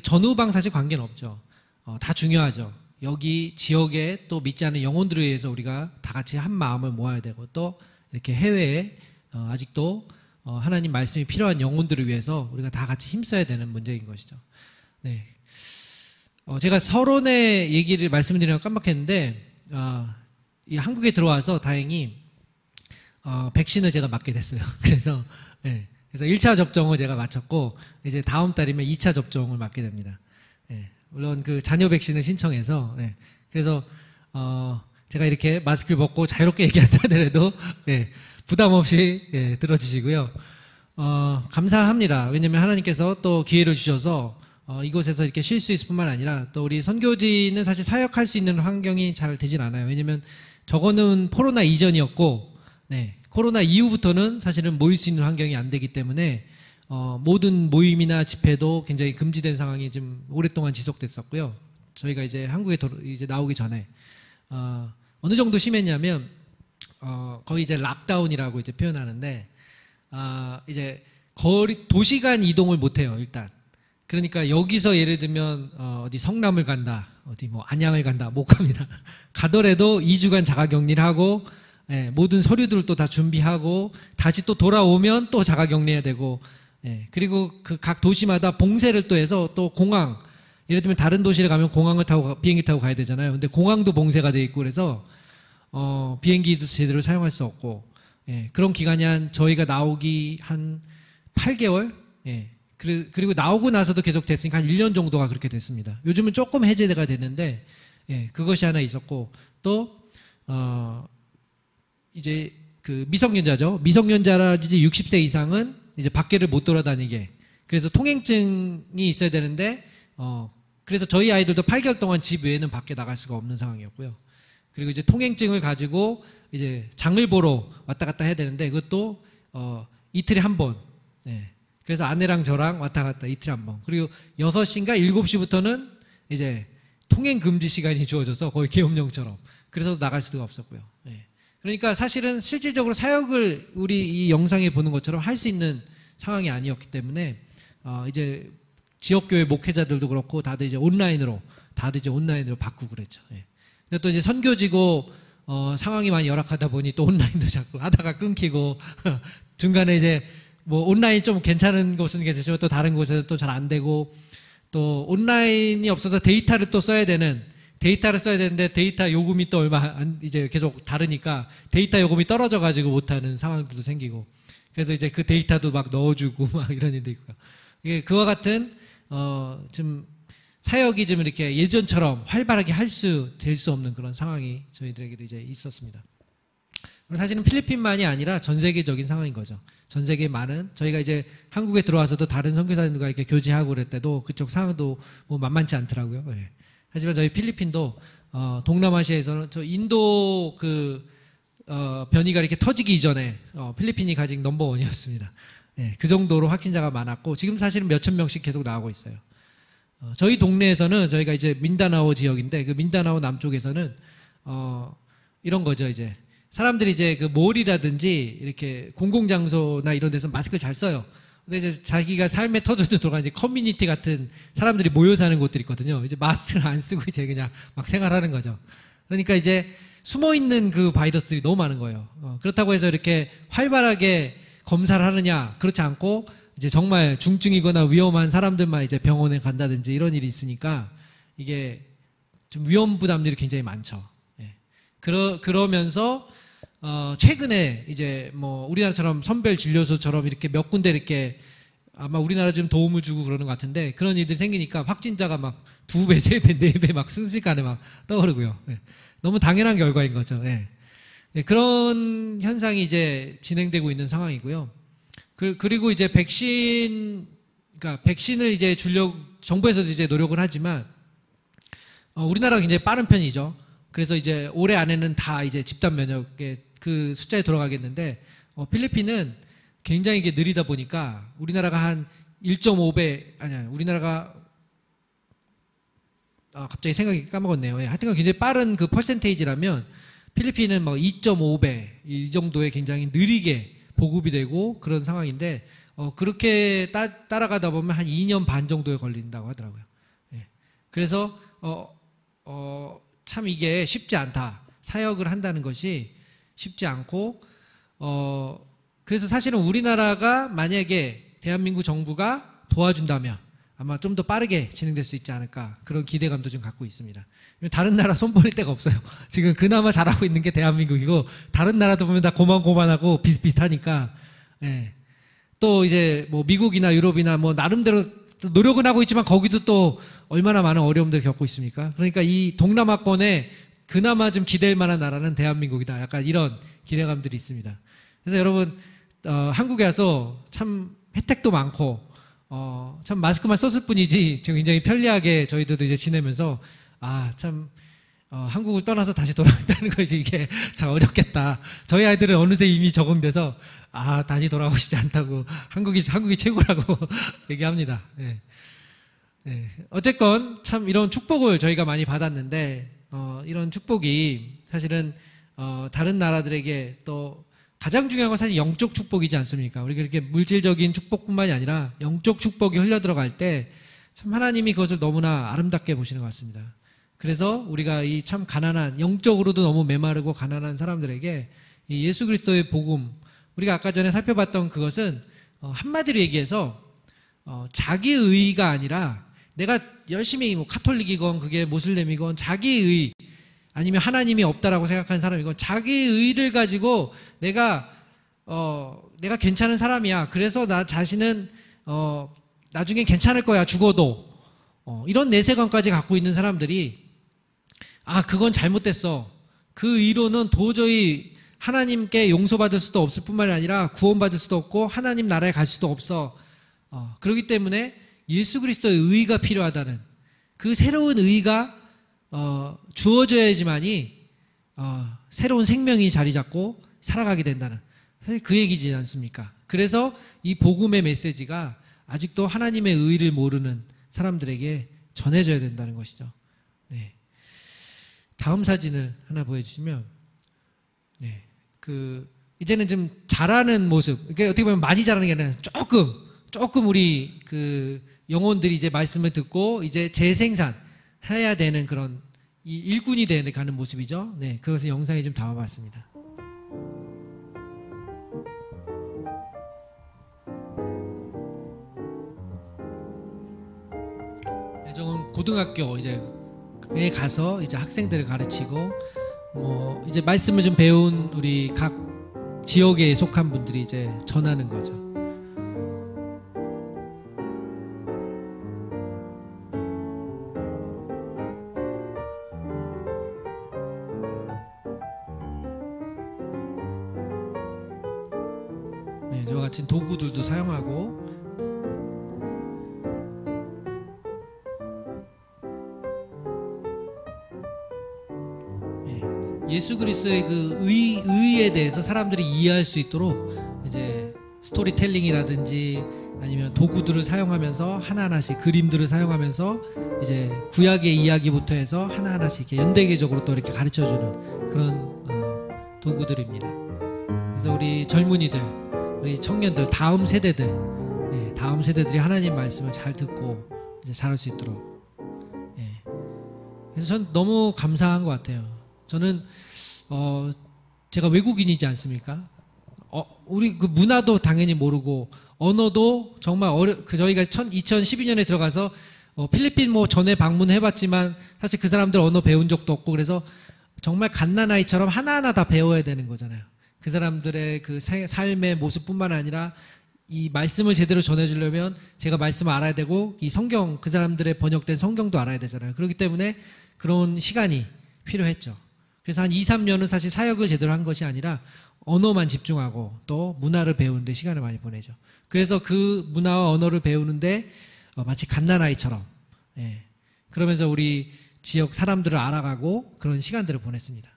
전후방 사실 관계는 없죠. 다 중요하죠. 여기 지역에 또 믿지 않는 영혼들을 위해서 우리가 다 같이 한 마음을 모아야 되고 또 이렇게 해외에 아직도 하나님 말씀이 필요한 영혼들을 위해서 우리가 다 같이 힘써야 되는 문제인 것이죠. 네. 제가 서론의 얘기를 말씀드리려고 깜빡했는데 이 한국에 들어와서 다행히 백신을 제가 맞게 됐어요. 그래서 네. 그래서 1차 접종을 제가 마쳤고 이제 다음 달이면 2차 접종을 맞게 됩니다. 네. 물론 그 자녀 백신을 신청해서 네. 그래서 제가 이렇게 마스크를 벗고 자유롭게 얘기한다 하더라도 네. 부담 없이 네. 들어주시고요. 감사합니다. 왜냐하면 하나님께서 또 기회를 주셔서 이곳에서 이렇게 쉴 수 있을 뿐만 아니라 또 우리 선교지는 사실 사역할 수 있는 환경이 잘 되진 않아요. 왜냐하면 저거는 코로나 이전이었고 네, 코로나 이후부터는 사실은 모일 수 있는 환경이 안 되기 때문에 모든 모임이나 집회도 굉장히 금지된 상황이 좀 오랫동안 지속됐었고요. 저희가 이제 한국에 이제 나오기 전에 어느 정도 심했냐면 거의 이제 락다운이라고 이제 표현하는데 이제 도시간 이동을 못 해요. 일단. 그러니까 여기서 예를 들면 어디 성남을 간다, 어디 뭐 안양을 간다, 못 갑니다. 가더라도 2주간 자가격리를 하고 예, 모든 서류들을 또 다 준비하고 다시 또 돌아오면 또 자가격리해야 되고 예, 그리고 그 각 도시마다 봉쇄를 또 해서 또 공항 예를 들면 다른 도시를 가면 공항을 타고 비행기 타고 가야 되잖아요. 근데 공항도 봉쇄가 돼 있고 그래서 비행기도 제대로 사용할 수 없고 예, 그런 기간이 한 저희가 나오기 한 8개월? 예. 그리고 나오고 나서도 계속 됐으니까 한 1년 정도가 그렇게 됐습니다. 요즘은 조금 해제가 됐는데, 예, 그것이 하나 있었고, 또, 이제 그 미성년자죠. 미성년자라든지 60세 이상은 이제 밖에를 못 돌아다니게. 그래서 통행증이 있어야 되는데, 그래서 저희 아이들도 8개월 동안 집 외에는 밖에 나갈 수가 없는 상황이었고요. 그리고 이제 통행증을 가지고 이제 장을 보러 왔다 갔다 해야 되는데, 그것도, 이틀에 한 번. 예. 그래서 아내랑 저랑 왔다 갔다 이틀에 한 번. 그리고 6시인가 7시부터는 이제 통행 금지 시간이 주어져서 거의 계엄령처럼. 그래서 나갈 수가 없었고요. 예. 그러니까 사실은 실질적으로 사역을 우리 이 영상에 보는 것처럼 할 수 있는 상황이 아니었기 때문에 이제 지역교회 목회자들도 그렇고 다들 이제 온라인으로 바꾸고 그랬죠. 예. 근데 또 이제 선교지고 상황이 많이 열악하다 보니 또 온라인도 자꾸 하다가 끊기고 중간에 이제 뭐 온라인 좀 괜찮은 곳은 계시지만 또 다른 곳에는 또 잘 안 되고 또 온라인이 없어서 데이터를 써야 되는데 데이터 요금이 또 이제 계속 다르니까 데이터 요금이 떨어져 가지고 못하는 상황들도 생기고 그래서 이제 그 데이터도 막 넣어주고 막 이런 일도 있고요. 이게 그와 같은 좀 사역이 좀 이렇게 예전처럼 활발하게 될 수 없는 그런 상황이 저희들에게도 이제 있었습니다. 사실은 필리핀만이 아니라 전 세계적인 상황인 거죠. 전 세계 많은 저희가 이제 한국에 들어와서도 다른 선교사님들과 이렇게 교제하고 그럴 때도 그쪽 상황도 뭐 만만치 않더라고요. 예. 하지만 저희 필리핀도 동남아시아에서는 저 인도 변이가 이렇게 터지기 이전에 필리핀이 가진 넘버원이었습니다. 예, 그 정도로 확진자가 많았고 지금 사실은 몇천 명씩 계속 나오고 있어요. 저희 동네에서는 저희가 이제 민다나오 지역인데 그 민다나오 남쪽에서는 이런 거죠. 이제 사람들이 이제 그 몰이라든지 이렇게 공공장소나 이런 데서 마스크를 잘 써요. 근데 이제 자기가 삶의 터전으로 들어가는 이제 커뮤니티 같은 사람들이 모여 사는 곳들이 있거든요. 이제 마스크를 안 쓰고 이제 그냥 막 생활하는 거죠. 그러니까 이제 숨어 있는 그 바이러스들이 너무 많은 거예요. 그렇다고 해서 이렇게 활발하게 검사를 하느냐? 그렇지 않고 이제 정말 중증이거나 위험한 사람들만 이제 병원에 간다든지 이런 일이 있으니까 이게 좀 위험 부담들이 굉장히 많죠. 예. 그러면서 최근에 이제 뭐 우리나라처럼 선별 진료소처럼 이렇게 몇 군데 이렇게 아마 우리나라 좀 도움을 주고 그러는 것 같은데 그런 일들이 생기니까 확진자가 막 2배, 3배, 4배 막 순식간에 막 떠오르고요. 예. 너무 당연한 결과인 거죠. 예. 예, 그런 현상이 이제 진행되고 있는 상황이고요. 그리고 이제 그러니까 백신을 이제 정부에서도 이제 노력을 하지만 우리나라가 굉장히 빠른 편이죠. 그래서 이제 올해 안에는 다 이제 집단 면역의 그 숫자에 돌아가겠는데 필리핀은 굉장히 이게 느리다 보니까 우리나라가 한 1.5배 아니야 우리나라가 갑자기 생각이 까먹었네요. 예, 하여튼 굉장히 빠른 그 퍼센테이지라면 필리핀은 막 2.5배 이 정도에 굉장히 느리게 보급이 되고 그런 상황인데 그렇게 따라가다 보면 한 2년 반 정도에 걸린다고 하더라고요. 예. 그래서 참 이게 쉽지 않다. 사역을 한다는 것이 쉽지 않고 그래서 사실은 우리나라가 만약에 대한민국 정부가 도와준다면 아마 좀 더 빠르게 진행될 수 있지 않을까 그런 기대감도 좀 갖고 있습니다. 다른 나라 손버릴 데가 없어요. 지금 그나마 잘하고 있는 게 대한민국이고 다른 나라도 보면 다 고만고만하고 비슷비슷하니까 예. 또 이제 뭐 미국이나 유럽이나 뭐 나름대로 노력은 하고 있지만 거기도 또 얼마나 많은 어려움들을 겪고 있습니까? 그러니까 이 동남아권에 그나마 좀 기댈 만한 나라는 대한민국이다. 약간 이런 기대감들이 있습니다. 그래서 여러분 한국에 와서 참 혜택도 많고 참 마스크만 썼을 뿐이지 지금 굉장히 편리하게 저희들도 이제 지내면서 참 한국을 떠나서 다시 돌아간다는 것이 이게 참 어렵겠다. 저희 아이들은 어느새 이미 적응돼서 다시 돌아가고 싶지 않다고 한국이 최고라고 얘기합니다. 네. 네. 어쨌건 참 이런 축복을 저희가 많이 받았는데 이런 축복이 사실은 다른 나라들에게 또 가장 중요한 건 사실 영적 축복이지 않습니까? 우리가 이렇게 물질적인 축복뿐만이 아니라 영적 축복이 흘러들어갈 때 참 하나님이 그것을 너무나 아름답게 보시는 것 같습니다. 그래서 우리가 이 참 가난한 영적으로도 너무 메마르고 가난한 사람들에게 이 예수 그리스도의 복음 우리가 아까 전에 살펴봤던 그것은 한마디로 얘기해서 자기의가 아니라 내가 열심히 뭐 카톨릭이건 그게 모슬렘이건 자기의 아니면 하나님이 없다라고 생각하는 사람이건 자기의를 가지고 내가 내가 괜찮은 사람이야. 그래서 나 자신은 나중에 괜찮을 거야. 죽어도. 이런 내세관까지 갖고 있는 사람들이 그건 잘못됐어. 그 의로는 도저히 하나님께 용서받을 수도 없을 뿐만이 아니라 구원받을 수도 없고 하나님 나라에 갈 수도 없어. 그렇기 때문에 예수 그리스도의 의가 필요하다는 그 새로운 의가 주어져야지만이 새로운 생명이 자리 잡고 살아가게 된다는, 사실 그 얘기지 않습니까? 그래서 이 복음의 메시지가 아직도 하나님의 의를 모르는 사람들에게 전해져야 된다는 것이죠. 네. 다음 사진을 하나 보여주시면, 네. 이제는 좀 잘하는 모습, 그러니까 어떻게 보면 많이 잘하는 게 아니라 조금 우리 영혼들이 이제 말씀을 듣고 이제 재생산해야 되는 그런 이 일꾼이 되는 가는 모습이죠. 네. 그것을 영상에 좀 담아봤습니다. 저는 고등학교 이제에 가서 이제 학생들을 가르치고 이제 말씀을 좀 배운 우리 각 지역에 속한 분들이 이제 전하는 거죠. 네, 저와 같이 도구들도 사용하고. 예수 그리스도의 그 의에 대해서 사람들이 이해할 수 있도록 이제 스토리텔링이라든지 아니면 도구들을 사용하면서 하나하나씩 그림들을 사용하면서 이제 구약의 이야기부터 해서 하나하나씩 이렇게 연대계적으로 또 이렇게 가르쳐주는 그런 도구들입니다. 그래서 우리 젊은이들, 우리 청년들, 다음 세대들이 하나님 말씀을 잘 듣고 이제 자랄 수 있도록. 그래서 전 너무 감사한 것 같아요. 저는 제가 외국인이지 않습니까? 우리 그 문화도 당연히 모르고 언어도 정말 저희가 2012년에 들어가서 필리핀 전에 방문해봤지만 사실 그 사람들 언어 배운 적도 없고, 그래서 정말 갓난아이처럼 하나하나 다 배워야 되는 거잖아요. 그 사람들의 그 삶의 모습뿐만 아니라 이 말씀을 제대로 전해주려면 제가 말씀을 알아야 되고 이 성경, 그 사람들의 번역된 성경도 알아야 되잖아요. 그렇기 때문에 그런 시간이 필요했죠. 그래서 한 2, 3년은 사실 사역을 제대로 한 것이 아니라 언어만 집중하고 또 문화를 배우는데 시간을 많이 보내죠. 그래서 그 문화와 언어를 배우는데 마치 갓난아이처럼 그러면서 우리 지역 사람들을 알아가고 그런 시간들을 보냈습니다.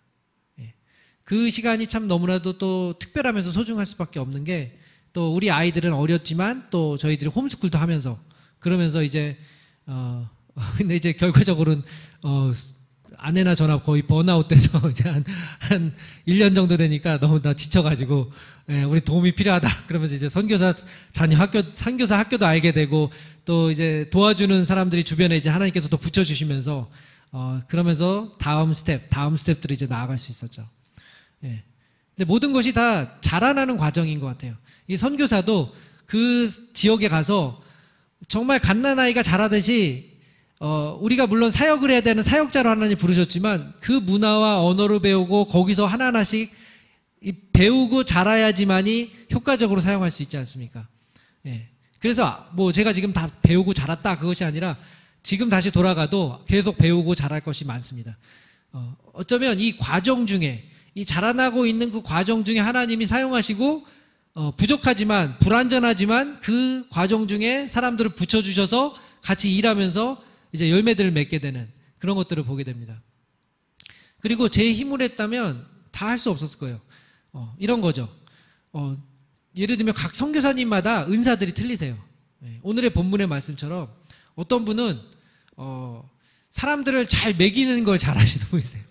그 시간이 참 너무나도 또 특별하면서 소중할 수밖에 없는 게, 또 우리 아이들은 어렸지만 또 저희들이 홈스쿨도 하면서 그러면서 이제 근데 이제 결과적으로는 아내나 저나 거의 번아웃 돼서 이제 한 1년 정도 되니까 너무 다 지쳐가지고, 우리 도움이 필요하다. 그러면서 이제 선교사 학교도 알게 되고, 또 이제 도와주는 사람들이 주변에 이제 하나님께서 또 붙여주시면서, 그러면서 다음 스텝들을 이제 나아갈 수 있었죠. 근데 모든 것이 다 자라나는 과정인 것 같아요. 이 선교사도 그 지역에 가서 정말 갓난아이가 자라듯이 우리가 물론 사역을 해야 되는 사역자로 하나님 부르셨지만 그 문화와 언어를 배우고 거기서 하나하나씩 배우고 자라야지만이 효과적으로 사용할 수 있지 않습니까? 그래서 제가 지금 다 배우고 자랐다 그것이 아니라 지금 다시 돌아가도 계속 배우고 자랄 것이 많습니다. 어쩌면 이 과정 중에, 이 자라나고 있는 그 과정 중에 하나님이 사용하시고 부족하지만 불완전하지만 그 과정 중에 사람들을 붙여주셔서 같이 일하면서 이제 열매들을 맺게 되는 그런 것들을 보게 됩니다. 그리고 제 힘으로 했다면 다 할 수 없었을 거예요. 이런 거죠. 예를 들면 각 선교사님마다 은사들이 틀리세요. 오늘의 본문의 말씀처럼 어떤 분은 사람들을 잘 먹이는 걸 잘하시는 분이세요.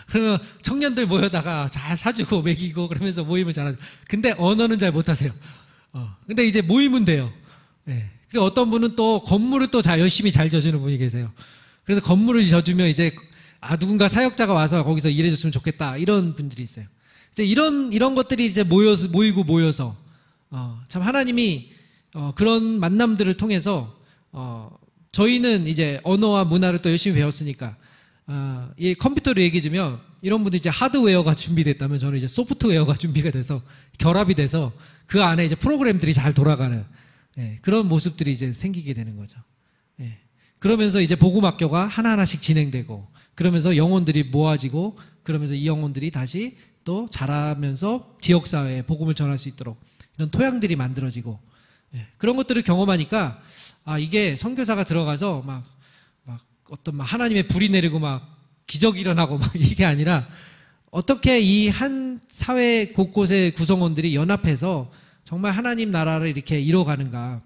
그러면 청년들 모여다가 잘 사주고 먹이고 그러면서 모임을 잘하죠. 근데 언어는 잘 못하세요. 근데 이제 모임은 돼요. 그리고 어떤 분은 또 건물을 또 열심히 잘 져주는 분이 계세요. 그래서 건물을 져주면 이제 누군가 사역자가 와서 거기서 일해줬으면 좋겠다 이런 분들이 있어요. 이제 이런 것들이 이제 모여서 참 하나님이 그런 만남들을 통해서 저희는 이제 언어와 문화를 또 열심히 배웠으니까 이 컴퓨터로 얘기해 주면 이런 분들 이제 하드웨어가 준비됐다면 저는 이제 소프트웨어가 준비가 돼서 결합이 돼서 그 안에 이제 프로그램들이 잘 돌아가는 그런 모습들이 이제 생기게 되는 거죠. 그러면서 이제 복음학교가 하나하나씩 진행되고 그러면서 영혼들이 모아지고 그러면서 이 영혼들이 다시 또 자라면서 지역사회에 복음을 전할 수 있도록 이런 토양들이 만들어지고 그런 것들을 경험하니까 이게 선교사가 들어가서 막 어떤 막 하나님의 불이 내리고 막 기적이 일어나고 막 이게 아니라 어떻게 이 한 사회 곳곳의 구성원들이 연합해서 정말 하나님 나라를 이렇게 이뤄가는가.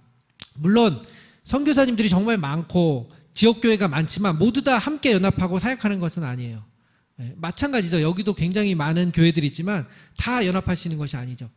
물론 선교사님들이 정말 많고 지역교회가 많지만 모두 다 함께 연합하고 사역하는 것은 아니에요. 마찬가지죠. 여기도 굉장히 많은 교회들이 있지만 다 연합할 수 있는 것이 아니죠.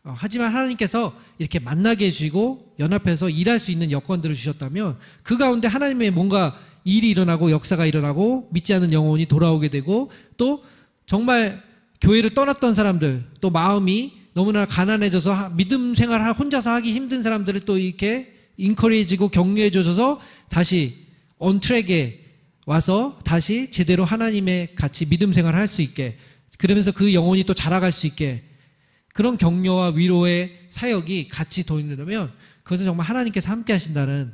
하지만 하나님께서 이렇게 만나게 해주시고 연합해서 일할 수 있는 여건들을 주셨다면 그 가운데 하나님의 뭔가 일이 일어나고 역사가 일어나고 믿지 않는 영혼이 돌아오게 되고 또 정말 교회를 떠났던 사람들 또 마음이 너무나 가난해져서 믿음 생활을 혼자서 하기 힘든 사람들을 또 이렇게 인커리지고 격려해 주셔서 다시 언트랙에 와서 다시 제대로 하나님의 같이 믿음 생활을 할 수 있게 그러면서 그 영혼이 또 자라갈 수 있게 그런 격려와 위로의 사역이 같이 도입되면 그것은 정말 하나님께서 함께 하신다는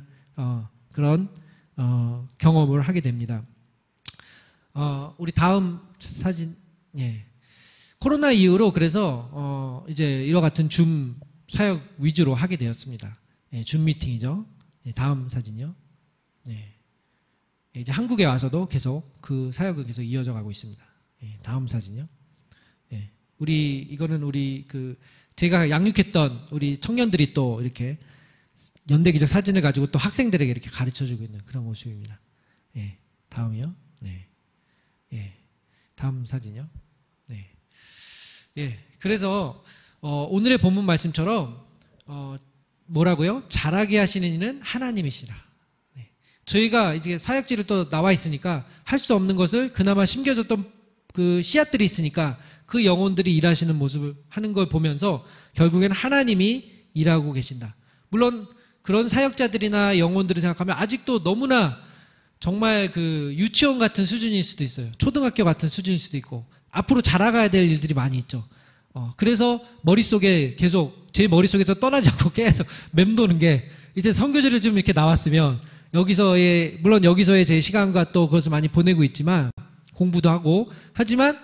그런 경험을 하게 됩니다. 우리 다음 사진, 코로나 이후로 그래서 이제 이와 같은 줌 사역 위주로 하게 되었습니다. 줌 미팅이죠. 다음 사진요. 이제 한국에 와서도 계속 그 사역을 계속 이어져 가고 있습니다. 다음 사진요. 이거는 우리 제가 양육했던 우리 청년들이 또 이렇게 연대기적 사진을 가지고 또 학생들에게 이렇게 가르쳐 주고 있는 그런 모습입니다. 다음이요. 다음 사진요. 그래서 오늘의 본문 말씀처럼 뭐라고요? 자라게 하시는 이는 하나님이시라. 저희가 이제 사역지를 또 나와 있으니까 할 수 없는 것을 그나마 심겨줬던 그 씨앗들이 있으니까 그 영혼들이 일하시는 모습을 하는 걸 보면서 결국엔 하나님이 일하고 계신다. 물론 그런 사역자들이나 영혼들을 생각하면 아직도 너무나 정말 그 유치원 같은 수준일 수도 있어요. 초등학교 같은 수준일 수도 있고 앞으로 자라가야 될 일들이 많이 있죠. 그래서 머릿속에 계속 제 머릿속에서 떠나지 않고 계속 맴도는 게 이제 선교지를 좀 이렇게 나왔으면 물론 여기서의 제 시간과 또 그것을 많이 보내고 있지만 공부도 하고 하지만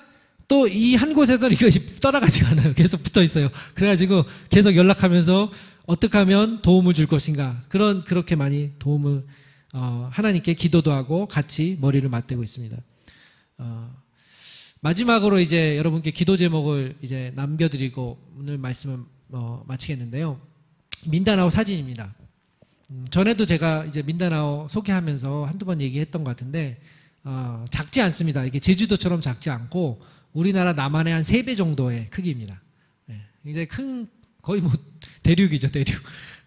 또 이 한 곳에서 이것이 떠나가지가 않아요. 계속 붙어 있어요. 그래가지고 계속 연락하면서 어떻게 하면 도움을 줄 것인가 그렇게 많이 도움을 하나님께 기도도 하고 같이 머리를 맞대고 있습니다. 마지막으로 이제 여러분께 기도 제목을 이제 남겨드리고 오늘 말씀을 마치겠는데요. 민다나오 사진입니다. 전에도 제가 이제 민다나오 소개하면서 한두 번 얘기했던 것 같은데 작지 않습니다. 이게 제주도처럼 작지 않고 우리나라 남한의 한 3배 정도의 크기입니다. 굉장히 큰 거의 뭐 대륙이죠, 대륙.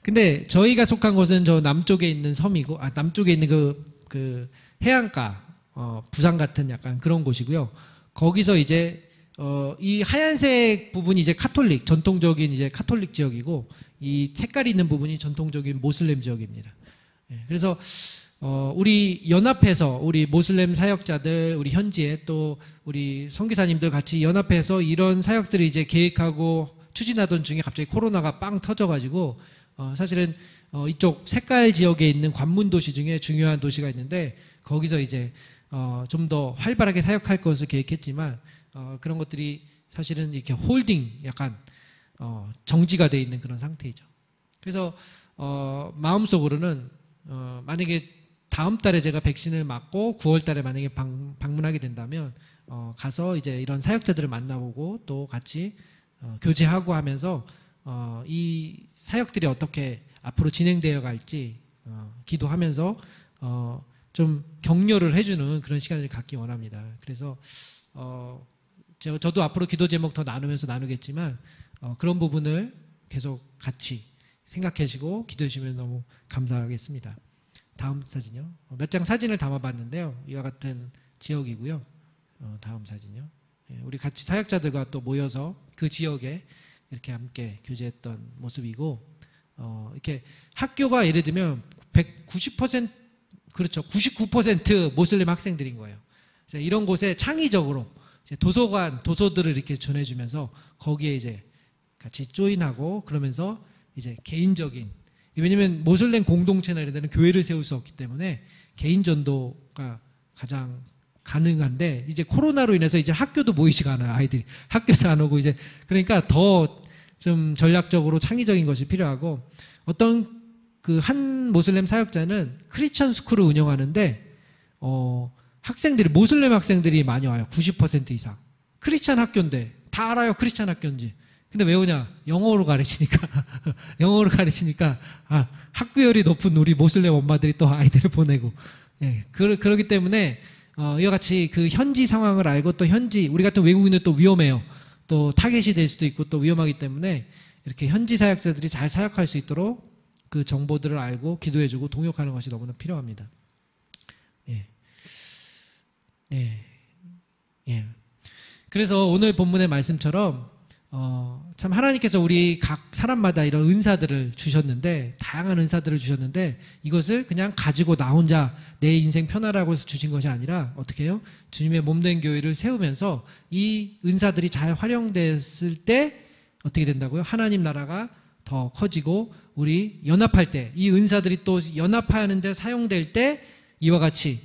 근데 저희가 속한 곳은 저 남쪽에 있는 섬이고 남쪽에 있는 그 해안가 부산 같은 약간 그런 곳이고요. 거기서 이제 이 하얀색 부분이 이제 카톨릭 전통적인 이제 카톨릭 지역이고 이 색깔이 있는 부분이 전통적인 모슬렘 지역입니다. 그래서 우리 연합해서 우리 모슬렘 사역자들 우리 현지에 또 우리 선교사님들 같이 연합해서 이런 사역들을 이제 계획하고 추진하던 중에 갑자기 코로나가 빵 터져가지고 사실은 이쪽 색깔 지역에 있는 관문 도시 중에 중요한 도시가 있는데 거기서 이제 좀 더 활발하게 사역할 것을 계획했지만 그런 것들이 사실은 이렇게 홀딩 약간 정지가 돼 있는 그런 상태이죠. 그래서 마음속으로는 만약에 다음 달에 제가 백신을 맞고 9월 달에 만약에 방문하게 된다면 가서 이제 이런 사역자들을 만나보고 또 같이 교제하고 하면서 이 사역들이 어떻게 앞으로 진행되어 갈지 기도하면서 좀 격려를 해주는 그런 시간을 갖기 원합니다. 그래서 저도 앞으로 기도 제목 더 나누겠지만 그런 부분을 계속 같이 생각해 주시고 기도해 주시면 너무 감사하겠습니다. 다음 사진요. 몇 장 사진을 담아봤는데요. 이와 같은 지역이고요. 다음 사진요. 우리 같이 사역자들과 또 모여서 그 지역에 이렇게 함께 교제했던 모습이고 이렇게 학교가 예를 들면 190% 그렇죠. 99% 모슬림 학생들인 거예요. 이제 이런 곳에 창의적으로 이제 도서관, 도서들을 이렇게 전해주면서 거기에 이제 같이 조인하고 그러면서 이제 개인적인, 왜냐면 모슬렘 공동체나 이런 데는 교회를 세울 수 없기 때문에 개인 전도가 가장 가능한데, 이제 코로나로 인해서 이제 학교도 모이지가 않아요. 아이들이 학교도 안 오고, 이제 그러니까 더 좀 전략적으로 창의적인 것이 필요하고, 어떤 그 한 모슬렘 사역자는 크리스천 스쿨을 운영하는데 학생들이, 모슬렘 학생들이 많이 와요. 90% 이상. 크리스천 학교인데 다 알아요. 크리스천 학교인지. 근데 왜 오냐? 영어로 가르치니까. 영어로 가르치니까 학구열이 높은 우리 모슬렘 엄마들이 또 아이들을 보내고, 예, 그러기 때문에 이와 같이 그 현지 상황을 알고, 또 현지, 우리 같은 외국인은 또 위험해요. 또 타겟이 될 수도 있고 또 위험하기 때문에 이렇게 현지 사역자들이 잘 사역할 수 있도록 그 정보들을 알고 기도해주고 동역하는 것이 너무나 필요합니다. 예. 예. 예. 그래서 오늘 본문의 말씀처럼 참 하나님께서 우리 각 사람마다 이런 은사들을 주셨는데, 다양한 은사들을 주셨는데, 이것을 그냥 가지고 나 혼자 내 인생 편하라고 해서 주신 것이 아니라 어떻게 해요? 주님의 몸된 교회를 세우면서 이 은사들이 잘 활용됐을 때 어떻게 된다고요? 하나님 나라가 더 커지고, 우리 연합할 때 이 은사들이 또 연합하는 데 사용될 때 이와 같이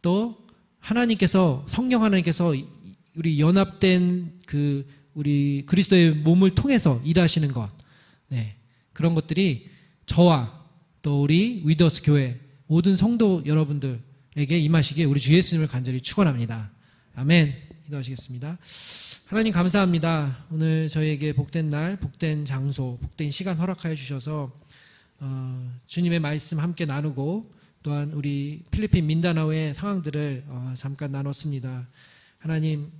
또 하나님께서, 성령 하나님께서 우리 연합된 그 우리 그리스도의 몸을 통해서 일하시는 것, 네, 그런 것들이 저와 또 우리 위더스 교회 모든 성도 여러분들에게 임하시기에 우리 주 예수님을 간절히 축원합니다. 아멘. 기도하시겠습니다. 하나님 감사합니다. 오늘 저희에게 복된 날, 복된 장소, 복된 시간 허락하여 주셔서 주님의 말씀 함께 나누고, 또한 우리 필리핀 민다나오의 상황들을 잠깐 나눴습니다. 하나님,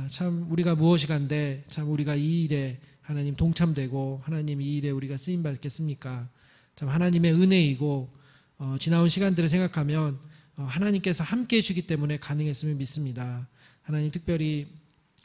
참 우리가 무엇이 간데 참 우리가 이 일에 하나님 동참되고, 하나님 이 일에 우리가 쓰임 받겠습니까? 참 하나님의 은혜이고, 지나온 시간들을 생각하면 하나님께서 함께 해주기 때문에 가능했음을 믿습니다. 하나님, 특별히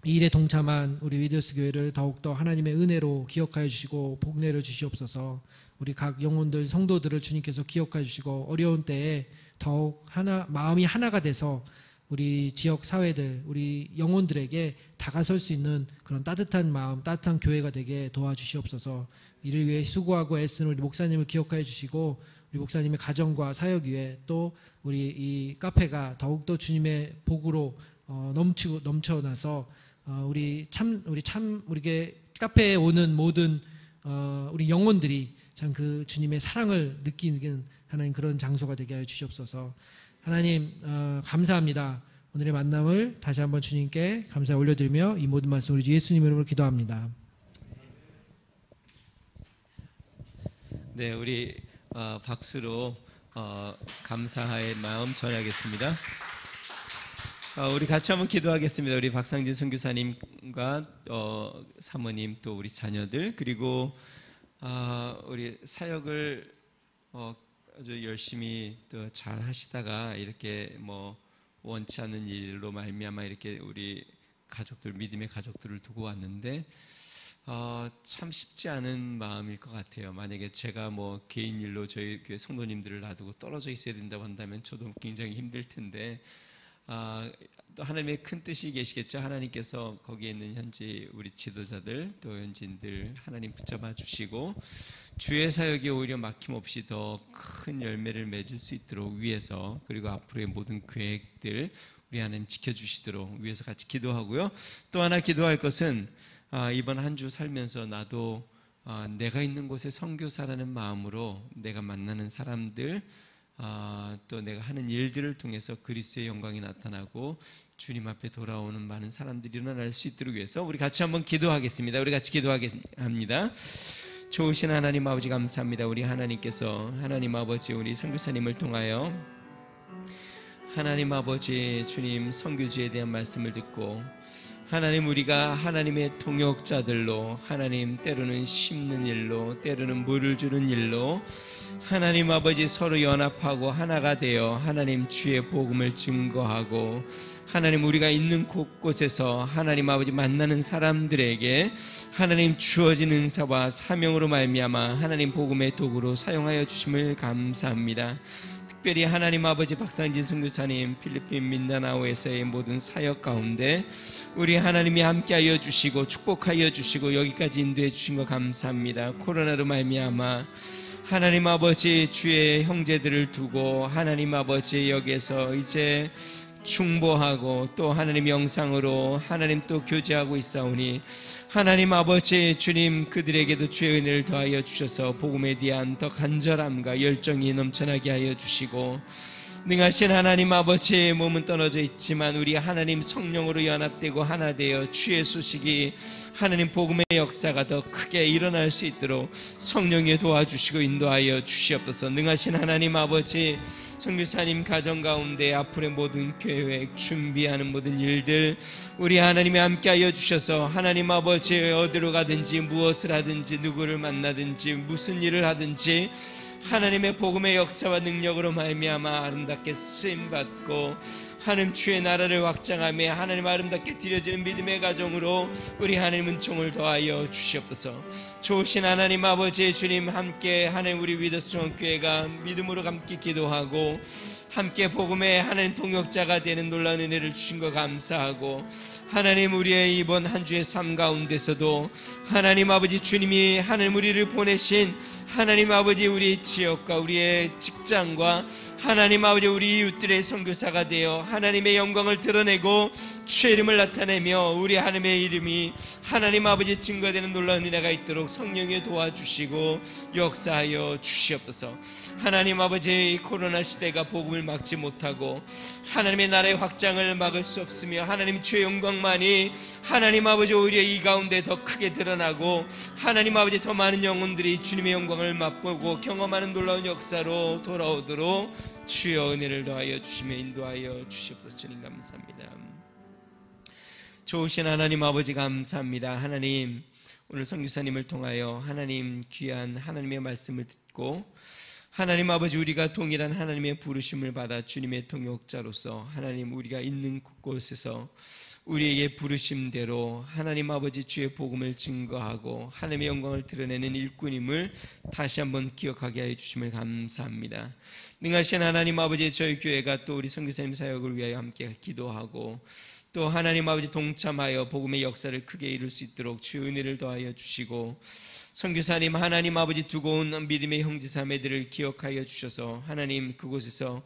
이 일에 동참한 우리 위더스 교회를 더욱더 하나님의 은혜로 기억하여 주시고 복내려 주시옵소서. 우리 각 영혼들, 성도들을 주님께서 기억하여 주시고, 어려운 때에 더욱 마음이 하나가 돼서 우리 지역 사회들, 우리 영혼들에게 다가설 수 있는 그런 따뜻한 마음, 따뜻한 교회가 되게 도와주시옵소서. 이를 위해 수고하고 애쓰는 우리 목사님을 기억하여 주시고, 우리 목사님의 가정과 사역 위에 또 우리 이 카페가 더욱더 주님의 복으로 넘쳐나서 우리게 카페에 오는 모든 우리 영혼들이 참 그 주님의 사랑을 느끼는 하나님 그런 장소가 되게 하여 주시옵소서. 하나님 감사합니다. 오늘의 만남을 다시 한번 주님께 감사 올려드리며 이 모든 말씀 우리 주 예수님 이름으로 기도합니다. 네, 우리 박수로 감사의 마음 전하겠습니다. 우리 같이 한번 기도하겠습니다. 우리 박상진 선교사님과 사모님, 또 우리 자녀들, 그리고 우리 사역을 아주 열심히 또 잘 하시다가 이렇게 원치 않는 일로 말미암아 이렇게 우리 가족들, 믿음의 가족들을 두고 왔는데 참 쉽지 않은 마음일 것 같아요. 만약에 제가 개인 일로 저희 교회 성도님들을 놔두고 떨어져 있어야 된다고 한다면 저도 굉장히 힘들 텐데, 또 하나님의 큰 뜻이 계시겠죠. 하나님께서 거기에 있는 현지 우리 지도자들, 또 현지인들 하나님 붙잡아 주시고 주의 사역이 오히려 막힘없이 더 큰 열매를 맺을 수 있도록 위해서, 그리고 앞으로의 모든 계획들 우리 하나님 지켜주시도록 위해서 같이 기도하고요. 또 하나 기도할 것은 이번 한 주 살면서 나도 내가 있는 곳에 선교사라는 마음으로 내가 만나는 사람들, 또 내가 하는 일들을 통해서 그리스도의 영광이 나타나고 주님 앞에 돌아오는 많은 사람들이 일어날 수 있도록 위해서 우리 같이 한번 기도하겠습니다. 우리 같이 기도하겠습니다. 좋으신 하나님 아버지 감사합니다. 우리 하나님께서, 하나님 아버지, 우리 선교사님을 통하여 하나님 아버지 주님 선교지에 대한 말씀을 듣고, 하나님 우리가 하나님의 동역자들로, 하나님 때로는 심는 일로, 때로는 물을 주는 일로 하나님 아버지 서로 연합하고 하나가 되어 하나님 주의 복음을 증거하고, 하나님 우리가 있는 곳곳에서 하나님 아버지 만나는 사람들에게 하나님 주어진 은사와 사명으로 말미암아 하나님 복음의 도구로 사용하여 주심을 감사합니다. 특별히 하나님 아버지 박상진 선교사님 필리핀 민다나오에서의 모든 사역 가운데 우리 하나님이 함께하여 주시고 축복하여 주시고 여기까지 인도해 주신 거 감사합니다. 코로나로 말미암아 하나님 아버지 주의 형제들을 두고 하나님 아버지 여기에서 이제 충보하고 또 하나님 영상으로 하나님 또 교제하고 있사오니 하나님 아버지 주님 그들에게도 주의 은혜를 더하여 주셔서 복음에 대한 더 간절함과 열정이 넘쳐나게 하여 주시고 능하신 하나님 아버지의 몸은 떨어져 있지만 우리 하나님 성령으로 연합되고 하나 되어 주의 소식이 하나님 복음의 역사가 더 크게 일어날 수 있도록 성령이 도와주시고 인도하여 주시옵소서. 능하신 하나님 아버지 선교사님 가정 가운데 앞으로의 모든 계획 준비하는 모든 일들 우리 하나님이 함께하여 주셔서 하나님 아버지 어디로 가든지 무엇을 하든지 누구를 만나든지 무슨 일을 하든지 하나님의 복음의 역사와 능력으로 말미암아 아름답게 쓰임받고 하나님 주의 나라를 확장하며 하나님 아름답게 드려지는 믿음의 가정으로 우리 하나님 은총을 더하여 주시옵소서. 좋으신 하나님 아버지 주님 함께 하나님 우리 위더스 중앙교회가 믿음으로 함께 기도하고 함께 복음의 하나님 동역자가 되는 놀라운 은혜를 주신 것 감사하고 하나님 우리의 이번 한 주의 삶 가운데서도 하나님 아버지 주님이 하나님 우리를 보내신 하나님 아버지 우리 지역과 우리의 직장과 하나님 아버지 우리 이웃들의 선교사가 되어 하나님의 영광을 드러내고 주의 이름을 나타내며 우리 하나님의 이름이 하나님 아버지 증거되는 놀라운 은혜가 있도록 성령이 도와주시고 역사하여 주시옵소서. 하나님 아버지 이 코로나 시대가 복음을 막지 못하고 하나님의 나라의 확장을 막을 수 없으며 하나님 주의 영광만이 하나님 아버지 오히려 이 가운데 더 크게 드러나고 하나님 아버지 더 많은 영혼들이 주님의 영광을 맛보고 경험하는 놀라운 역사로 돌아오도록 주여 은혜를 더하여 주시며 인도하여 주시옵소서. 주님 감사합니다. 좋으신 하나님 아버지 감사합니다. 하나님 오늘 선교사님을 통하여 하나님 귀한 하나님의 말씀을 듣고 하나님 아버지 우리가 동일한 하나님의 부르심을 받아 주님의 동역자로서 하나님 우리가 있는 곳곳에서 우리에게 부르심대로 하나님 아버지 주의 복음을 증거하고 하나님의 영광을 드러내는 일꾼임을 다시 한번 기억하게 하여 주심을 감사합니다. 능하신 하나님 아버지 저희 교회가 또 우리 선교사님 사역을 위하여 함께 기도하고 또 하나님 아버지 동참하여 복음의 역사를 크게 이룰 수 있도록 주의 은혜를 더하여 주시고 선교사님 하나님 아버지 두고 온 믿음의 형제자매들을 기억하여 주셔서 하나님 그곳에서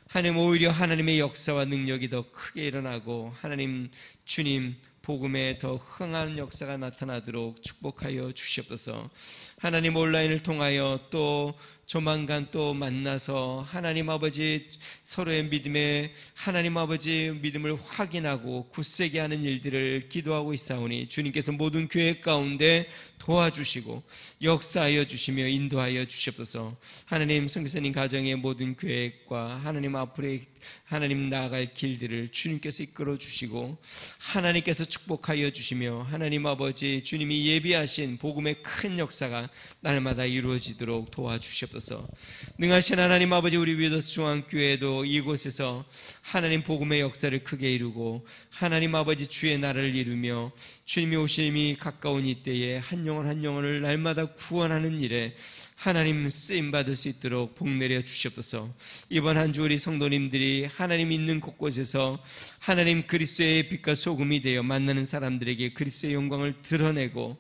하나님 오히려 하나님의 역사와 능력이 더 크게 일어나고 하나님 주님 복음에 더 흥하는 역사가 나타나도록 축복하여 주시옵소서. 하나님 온라인을 통하여 또 조만간 또 만나서 하나님 아버지 서로의 믿음에 하나님 아버지 믿음을 확인하고 굳세게 하는 일들을 기도하고 있사오니 주님께서 모든 교회 가운데 도와주시고 역사하여 주시며 인도하여 주시옵소서. 하나님 선교사님 가정의 모든 계획과 하나님 앞으로의 하나님 나아갈 길들을 주님께서 이끌어 주시고 하나님께서 축복하여 주시며 하나님 아버지 주님이 예비하신 복음의 큰 역사가 날마다 이루어지도록 도와주시옵소서. 능하신 하나님 아버지 우리 위더스 중앙교회도 이곳에서 하나님 복음의 역사를 크게 이루고 하나님 아버지 주의 나라를 이루며 주님이 오심이 가까운 이때에 한 영혼 한 영혼을 날마다 구원하는 일에 하나님 쓰임받을 수 있도록 복 내려 주시옵소서. 이번 한 주 우리 성도님들이 하나님 있는 곳곳에서 하나님 그리스도의 빛과 소금이 되어 만나는 사람들에게 그리스도의 영광을 드러내고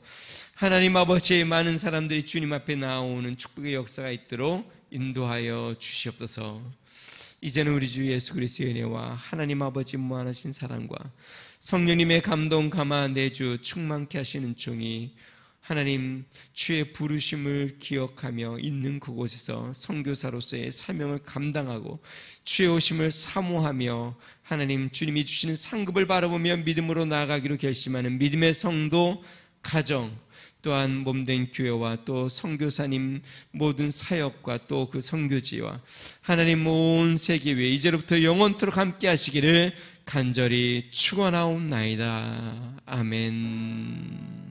하나님 아버지의 많은 사람들이 주님 앞에 나오는 축복의 역사가 있도록 인도하여 주시옵소서. 이제는 우리 주 예수 그리스도의 은혜와 하나님 아버지 무한하신 사랑과 성령님의 감동 감화 내주 충만케 하시는 종이 하나님 주의 부르심을 기억하며 있는 그곳에서 선교사로서의 사명을 감당하고 주의 오심을 사모하며 하나님 주님이 주시는 상급을 바라보며 믿음으로 나아가기로 결심하는 믿음의 성도 가정 또한 몸된 교회와 또 선교사님 모든 사역과 또 그 선교지와 하나님 온 세계 위에 이제로부터 영원토록 함께 하시기를 간절히 축원하옵나이다. 아멘.